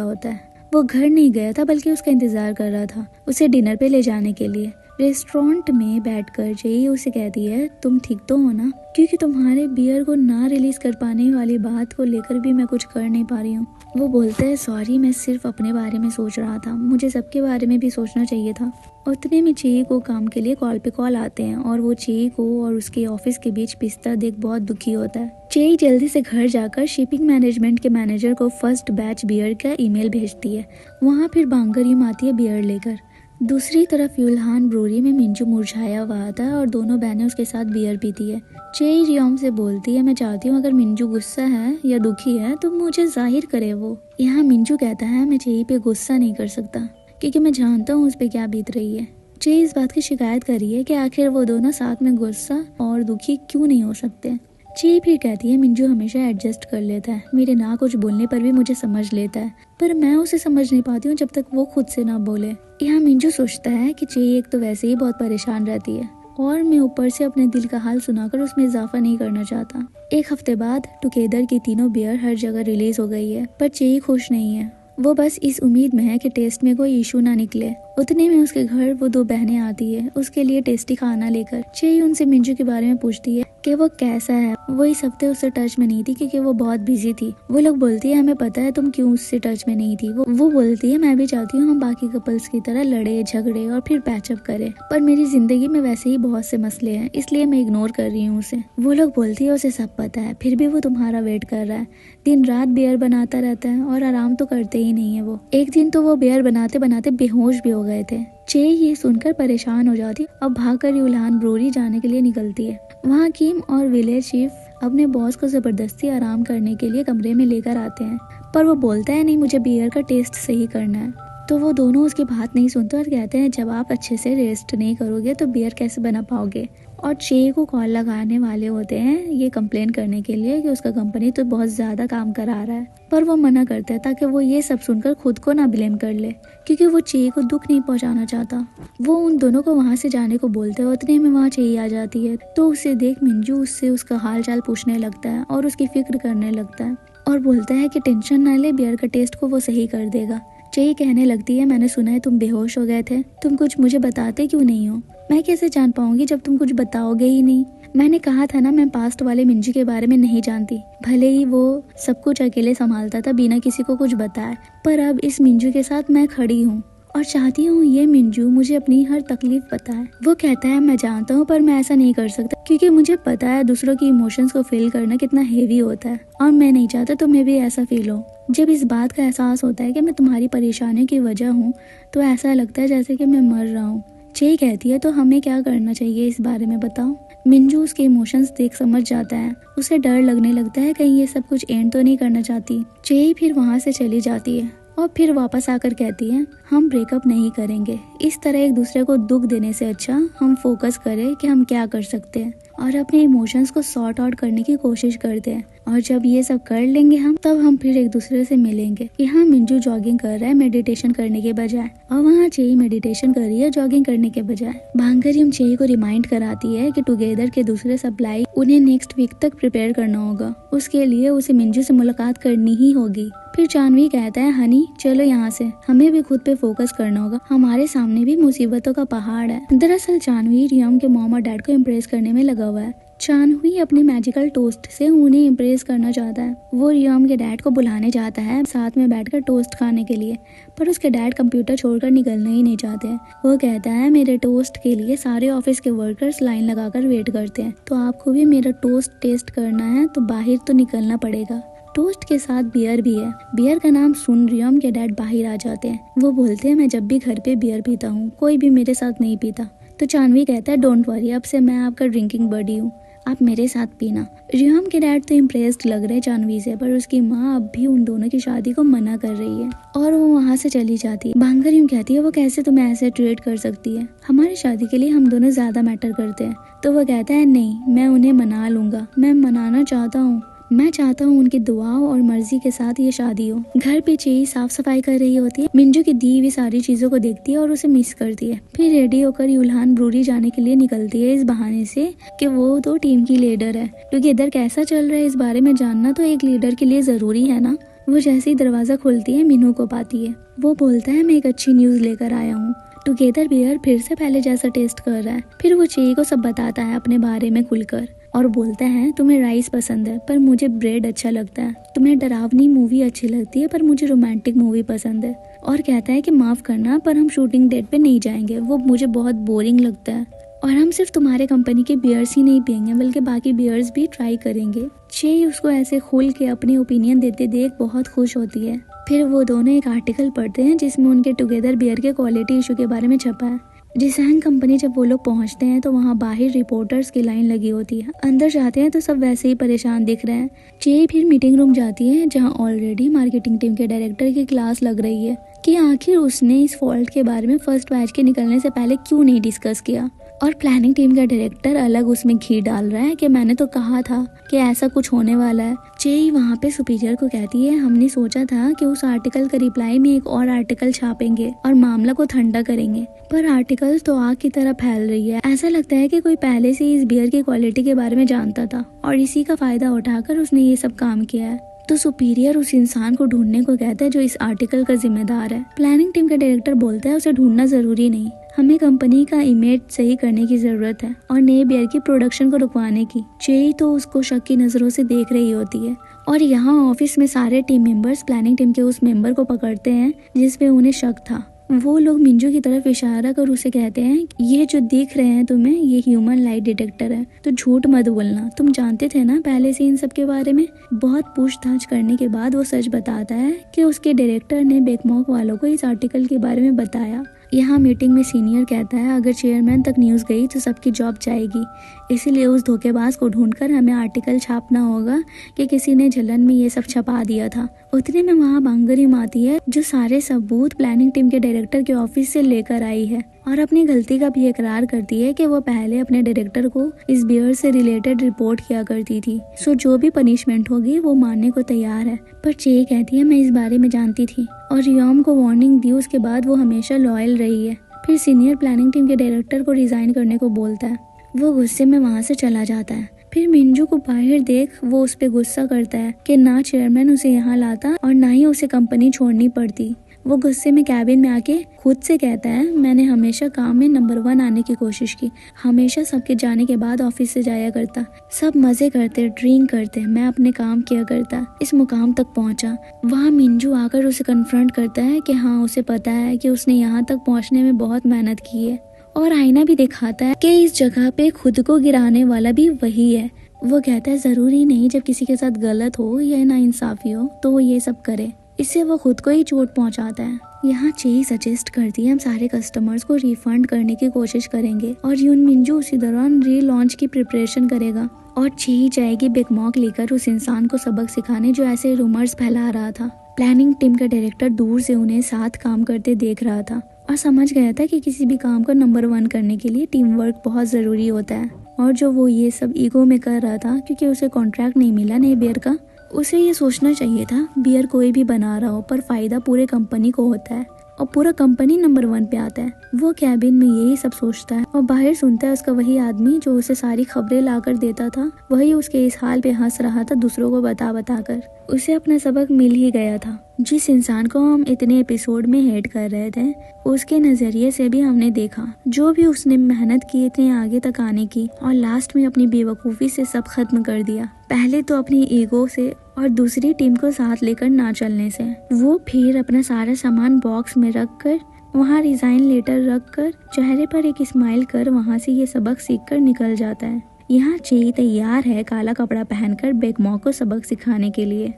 होता है। वो घर नहीं गया था बल्कि उसका इंतजार कर रहा था उसे डिनर पे ले जाने के लिए। रेस्टोरेंट में बैठकर जय उसे कहती है तुम ठीक तो हो ना, क्योंकि तुम्हारे बियर को ना रिलीज कर पाने वाली बात को लेकर भी मैं कुछ कर नहीं पा रही हूँ। वो बोलता है सॉरी, मैं सिर्फ अपने बारे में सोच रहा था, मुझे सबके बारे में भी सोचना चाहिए था। उतने में चे को काम के लिए कॉल पे कॉल आते हैं और वो चे को और उसके ऑफिस के बीच पिसता देख बहुत दुखी होता है। चे जल्दी से घर जाकर शिपिंग मैनेजमेंट के मैनेजर को फर्स्ट बैच बियर का ईमेल भेजती है। वहाँ फिर बांगर यूम आती है बियर लेकर। दूसरी तरफ युल्हान ब्रूरी में मिंजू मुरझाया हुआ आता है और दोनों बहनें उसके साथ बियर पीती है। चे रियोम से बोलती है मैं चाहती हूँ अगर मिंजू गुस्सा है या दुखी है तो मुझे जाहिर करे वो। यहाँ मिंजू कहता है मैं चे पे गुस्सा नहीं कर सकता क्योंकि मैं जानता हूँ उस पर क्या बीत रही है। चे इस बात की शिकायत कर रही है कि आखिर वो दोनों साथ में गुस्सा और दुखी क्यों नहीं हो सकते। चे फिर कहती है मिंजू हमेशा एडजस्ट कर लेता है, मेरे ना कुछ बोलने पर भी मुझे समझ लेता है, पर मैं उसे समझ नहीं पाती हूँ जब तक वो खुद से ना बोले। यहाँ मिंजू सोचता है कि चे एक तो वैसे ही बहुत परेशान रहती है और मैं ऊपर से अपने दिल का हाल सुनाकर उसमें इजाफा नहीं करना चाहता। एक हफ्ते बाद टुगेदर की तीनों बियर हर जगह रिलीज हो गई है, पर चे खुश नहीं है। वो बस इस उम्मीद में है कि टेस्ट में कोई इशू ना निकले। उतने में उसके घर वो दो बहनें आती है उसके लिए टेस्टी खाना लेकर। चे उनसे मिंजू के बारे में पूछती है कि वो कैसा है। वो इस हफ्ते उससे टच में नहीं थी क्योंकि वो बहुत बिजी थी। वो लोग बोलती है हमें पता है तुम क्यों उससे टच में नहीं थी। वो बोलती है मैं भी चाहती हूँ हम बाकी कपल्स की तरह लड़े झगड़े और फिर पैचअप करें, पर मेरी जिंदगी में वैसे ही बहुत से मसले हैं इसलिए मैं इग्नोर कर रही हूँ उसे। वो लोग बोलती है उसे सब पता है फिर भी वो तुम्हारा वेट कर रहा है, दिन रात बियर बनाता रहता है और आराम तो करते ही नहीं है वो। एक दिन तो वो बियर बनाते बनाते बेहोश भी हो गए थे। चे ये सुनकर परेशान हो जाती और भागकर युल्हान ब्रूरी जाने के लिए निकलती है। वहाँ किम और विलेज चीफ अपने बॉस को जबरदस्ती आराम करने के लिए कमरे में लेकर आते हैं, पर वो बोलता है नहीं मुझे बियर का टेस्ट सही करना है। तो वो दोनों उसकी बात नहीं सुनते और कहते हैं जब आप अच्छे से रेस्ट नहीं करोगे तो बियर कैसे बना पाओगे। और चे को कॉल लगाने वाले होते हैं ये कंप्लेन करने के लिए कि उसका कंपनी तो बहुत ज्यादा काम करा रहा है, पर वो मना करता है ताकि वो ये सब सुनकर खुद को ना ब्लेम कर ले, क्योंकि वो चे को दुख नहीं पहुंचाना चाहता। वो उन दोनों को वहां से जाने को बोलते हैं। उतने में वहाँ चे आ जाती है तो उसे देख मिंजू उससे उसका हाल चाल पूछने लगता है और उसकी फिक्र करने लगता है और बोलता है कि टेंशन ना ले, बियर का टेस्ट को वो सही कर देगा। चे कहने लगती है मैंने सुना है तुम बेहोश हो गए थे, तुम कुछ मुझे बताते क्यों नहीं हो। मैं कैसे जान पाऊंगी जब तुम कुछ बताओगे ही नहीं। मैंने कहा था ना मैं पास्ट वाले मिंजू के बारे में नहीं जानती, भले ही वो सब कुछ अकेले संभालता था बिना किसी को कुछ बताए, पर अब इस मिंजू के साथ मैं खड़ी हूँ और चाहती हूँ ये मिंजू मुझे अपनी हर तकलीफ बताए। वो कहता है मैं जानता हूँ पर मैं ऐसा नहीं कर सकता क्योंकि मुझे पता है दूसरों की इमोशंस को फील करना कितना हेवी होता है और मैं नहीं चाहता तुम्हें भी ऐसा फील हो। जब इस बात का एहसास होता है कि मैं तुम्हारी परेशानियों की वजह हूँ तो ऐसा लगता है जैसे कि मैं मर रहा हूँ। चे कहती है तो हमें क्या करना चाहिए इस बारे में बताओ। मिंजू उसके इमोशंस देख समझ जाता है, उसे डर लगने लगता है कहीं ये सब कुछ एंड तो नहीं करना चाहती। चे फिर वहाँ से चली जाती है और फिर वापस आकर कहती है हम ब्रेकअप नहीं करेंगे, इस तरह एक दूसरे को दुख देने से अच्छा हम फोकस करें कि हम क्या कर सकते हैं और अपने इमोशंस को सॉर्ट आउट करने की कोशिश करते हैं और जब ये सब कर लेंगे हम तब हम फिर एक दूसरे से मिलेंगे। यहाँ मिंजू जॉगिंग कर रहा है मेडिटेशन करने के बजाय और वहाँ चे मेडिटेशन कर रही है जॉगिंग करने के बजाय। भांगरियम चे को रिमाइंड कराती है कि टुगेदर के दूसरे सप्लाई उन्हें नेक्स्ट वीक तक प्रिपेयर करना होगा, उसके लिए उसे मिंजू से मुलाकात करनी ही होगी। फिर जानवी कहता है हनी चलो यहाँ से, हमें भी खुद पे फोकस करना होगा, हमारे सामने भी मुसीबतों का पहाड़ है। दरअसल जानवी रियम के मॉम और डैड को इम्प्रेस करने में लगा हुआ है। जानवी अपने मैजिकल टोस्ट से उन्हें इम्प्रेस करना चाहता है। वो रियम के डैड को बुलाने जाता है साथ में बैठकर टोस्ट खाने के लिए, पर उसके डैड कंप्यूटर छोड़कर निकलना ही नहीं चाहते। वो कहता है मेरे टोस्ट के लिए सारे ऑफिस के वर्कर्स लाइन लगाकर वेट करते हैं, तो आपको भी मेरा टोस्ट टेस्ट करना है तो बाहर तो निकलना पड़ेगा। टोस्ट के साथ बियर भी है। बियर का नाम सुन रियम के डैड बाहर आ जाते हैं। वो बोलते हैं मैं जब भी घर पे बियर पीता हूँ कोई भी मेरे साथ नहीं पीता। तो जानवी कहता है डोंट वरी, अब से मैं आपका ड्रिंकिंग बडी हूँ, आप मेरे साथ पीना। रियम के डैड तो इम्प्रेस्ड लग रहे जानवी से, पर उसकी माँ अब भी उन दोनों की शादी को मना कर रही है और वो वहाँ से चली जाती है। भांगरियम कहती है वो कैसे तुम्हें ऐसे ट्रीट कर सकती है, हमारी शादी के लिए हम दोनों ज्यादा मैटर करते हैं। तो वो कहता है नहीं मैं उन्हें मना लूंगा, मैं मनाना चाहता हूँ, मैं चाहता हूँ उनकी दुआओं और मर्जी के साथ ये शादी हो। घर पे चे साफ सफाई कर रही होती है, मिंजू की दी हुई सारी चीजों को देखती है और उसे मिस करती है। फिर रेडी होकर युल्हान ब्रूरी जाने के लिए निकलती है इस बहाने से कि वो तो टीम की लीडर है, क्योंकि इधर कैसा चल रहा है इस बारे में जानना तो एक लीडर के लिए जरूरी है ना। वो जैसे ही दरवाजा खोलती है मीनू को पाती है। वो बोलता है मैं एक अच्छी न्यूज लेकर आया हूँ, टुगेदर बियर फिर से पहले जैसा टेस्ट कर रहा है। फिर वो चे को सब बताता है अपने बारे में खुलकर और बोलता है तुम्हें राइस पसंद है पर मुझे ब्रेड अच्छा लगता है, तुम्हें डरावनी मूवी अच्छी लगती है पर मुझे रोमांटिक मूवी पसंद है, और कहता है कि माफ करना पर हम शूटिंग डेट पे नहीं जाएंगे, वो मुझे बहुत बोरिंग लगता है और हम सिर्फ तुम्हारे कंपनी के बियर्स ही नहीं पियेंगे बल्कि बाकी बियर्स भी ट्राई करेंगे। चे उसको ऐसे खुल के अपनी ओपिनियन देते देख बहुत खुश होती है। फिर वो दोनों एक आर्टिकल पढ़ते हैं जिसमें उनके टुगेदर बियर के क्वालिटी इशू के बारे में छपा है। जिसैन कंपनी जब वो लोग पहुंचते हैं तो वहाँ बाहर रिपोर्टर्स की लाइन लगी होती है। अंदर जाते हैं तो सब वैसे ही परेशान दिख रहे हैं। चे फिर मीटिंग रूम जाती है जहाँ ऑलरेडी मार्केटिंग टीम के डायरेक्टर की क्लास लग रही है कि आखिर उसने इस फॉल्ट के बारे में फर्स्ट बैच के निकलने से पहले क्यों नहीं डिस्कस किया। और प्लानिंग टीम का डायरेक्टर अलग उसमें घी डाल रहा है कि मैंने तो कहा था कि ऐसा कुछ होने वाला है। चे वहाँ पे सुपीरियर को कहती है हमने सोचा था कि उस आर्टिकल का रिप्लाई में एक और आर्टिकल छापेंगे और मामला को ठंडा करेंगे, पर आर्टिकल तो आग की तरह फैल रही है। ऐसा लगता है कि कोई पहले से इस बियर की क्वालिटी के बारे में जानता था और इसी का फायदा उठाकर उसने ये सब काम किया है। तो सुपीरियर उस इंसान को ढूंढने को कहता है जो इस आर्टिकल का जिम्मेदार है। प्लानिंग टीम का डायरेक्टर बोलता है उसे ढूंढना जरूरी नहीं, हमें कंपनी का इमेज सही करने की जरूरत है और नए बियर की प्रोडक्शन को रुकवाने की। चे तो उसको शक की नजरों से देख रही होती है और यहाँ ऑफिस में सारे टीम मेंबर्स प्लानिंग टीम के उस मेंबर को पकड़ते हैं जिसपे उन्हें शक था। वो लोग मिंजू की तरफ इशारा कर उसे कहते हैं ये जो दिख रहे हैं तुम्हें ये ह्यूमन लाइट डिटेक्टर है, तो झूठ मत बोलना, तुम जानते थे ना पहले से इन सब के बारे में। बहुत पूछताछ करने के बाद वो सच बताता है कि उसके डायरेक्टर ने बेकमॉक वालों को इस आर्टिकल के बारे में बताया। यहाँ मीटिंग में सीनियर कहता है अगर चेयरमैन तक न्यूज़ गई तो सबकी जॉब जाएगी, इसीलिए उस धोखेबाज को ढूंढकर हमें आर्टिकल छापना होगा कि किसी ने जलन में ये सब छपा दिया था। उतने में वहाँ बांगरिम आती है जो सारे सबूत प्लानिंग टीम के डायरेक्टर के ऑफिस से लेकर आई है और अपनी गलती का भी इकरार करती है कि वो पहले अपने डायरेक्टर को इस बियर से रिलेटेड रिपोर्ट किया करती थी। सो जो भी पनिशमेंट होगी वो मानने को तैयार है। पर चे कहती है मैं इस बारे में जानती थी और यम को वार्निंग दी, उसके बाद वो हमेशा लॉयल रही है। फिर सीनियर प्लानिंग टीम के डायरेक्टर को रिजाइन करने को बोलता है। वो गुस्से में वहाँ से चला जाता है। फिर मिंजू को बाहर देख वो उस पे गुस्सा करता है कि ना चेयरमैन उसे यहाँ लाता और ना ही उसे कंपनी छोड़नी पड़ती। वो गुस्से में कैबिन में आके खुद से कहता है मैंने हमेशा काम में नंबर 1 आने की कोशिश की, हमेशा सबके जाने के बाद ऑफिस से जाया करता, सब मजे करते ड्रिंक करते, मैं अपने काम किया करता, इस मुकाम तक पहुंचा। वहाँ मिंजू आकर उसे कन्फ्रंट करता है कि हाँ उसे पता है कि उसने यहाँ तक पहुँचने में बहुत मेहनत की है और आईना भी दिखाता है कि इस जगह पे खुद को गिराने वाला भी वही है। वो कहता है जरूरी नहीं जब किसी के साथ गलत हो या नाइंसाफी हो तो वो ये सब करे, इससे वो खुद को ही चोट पहुंचाता है। यहाँ चे सजेस्ट करती है हम सारे कस्टमर्स को रिफंड करने की कोशिश करेंगे और यून मिंजू उसी दौरान रीलॉन्च की प्रिपरेशन करेगा और चे जाएगी बेकमॉक लेकर उस इंसान को सबक सिखाने जो ऐसे रूमर्स फैला रहा था। प्लानिंग टीम का डायरेक्टर दूर से उन्हें साथ काम करते देख रहा था और समझ गया था कि किसी भी काम को नंबर 1 करने के लिए टीम वर्क बहुत जरूरी होता है। और जो वो ये सब ईगो में कर रहा था क्योंकि उसे कॉन्ट्रैक्ट नहीं मिला नए बियर का, उसे ये सोचना चाहिए था बियर कोई भी बना रहा हो पर फायदा पूरे कंपनी को होता है और पूरा कंपनी नंबर 1 पे आता है। वो कैबिन में यही सब सोचता है और बाहर सुनता है उसका वही आदमी जो उसे सारी खबरें लाकर देता था, वही उसके इस हाल पे हंस रहा था दूसरों को बता बता कर। उसे अपना सबक मिल ही गया था। जिस इंसान को हम इतने एपिसोड में हेट कर रहे थे उसके नजरिए से भी हमने देखा जो भी उसने मेहनत की इतने आगे तक आने की और लास्ट में अपनी बेवकूफ़ी से सब खत्म कर दिया। पहले तो अपनी ईगो से और दूसरी टीम को साथ लेकर ना चलने से। वो फिर अपना सारा सामान बॉक्स में रख कर वहाँ रिजाइन लेटर रख कर चेहरे पर एक स्माइल कर वहाँ से ये सबक सीख कर निकल जाता है। यहाँ चे तैयार है काला कपड़ा पहनकर बेकमॉक को सबक सिखाने के लिए।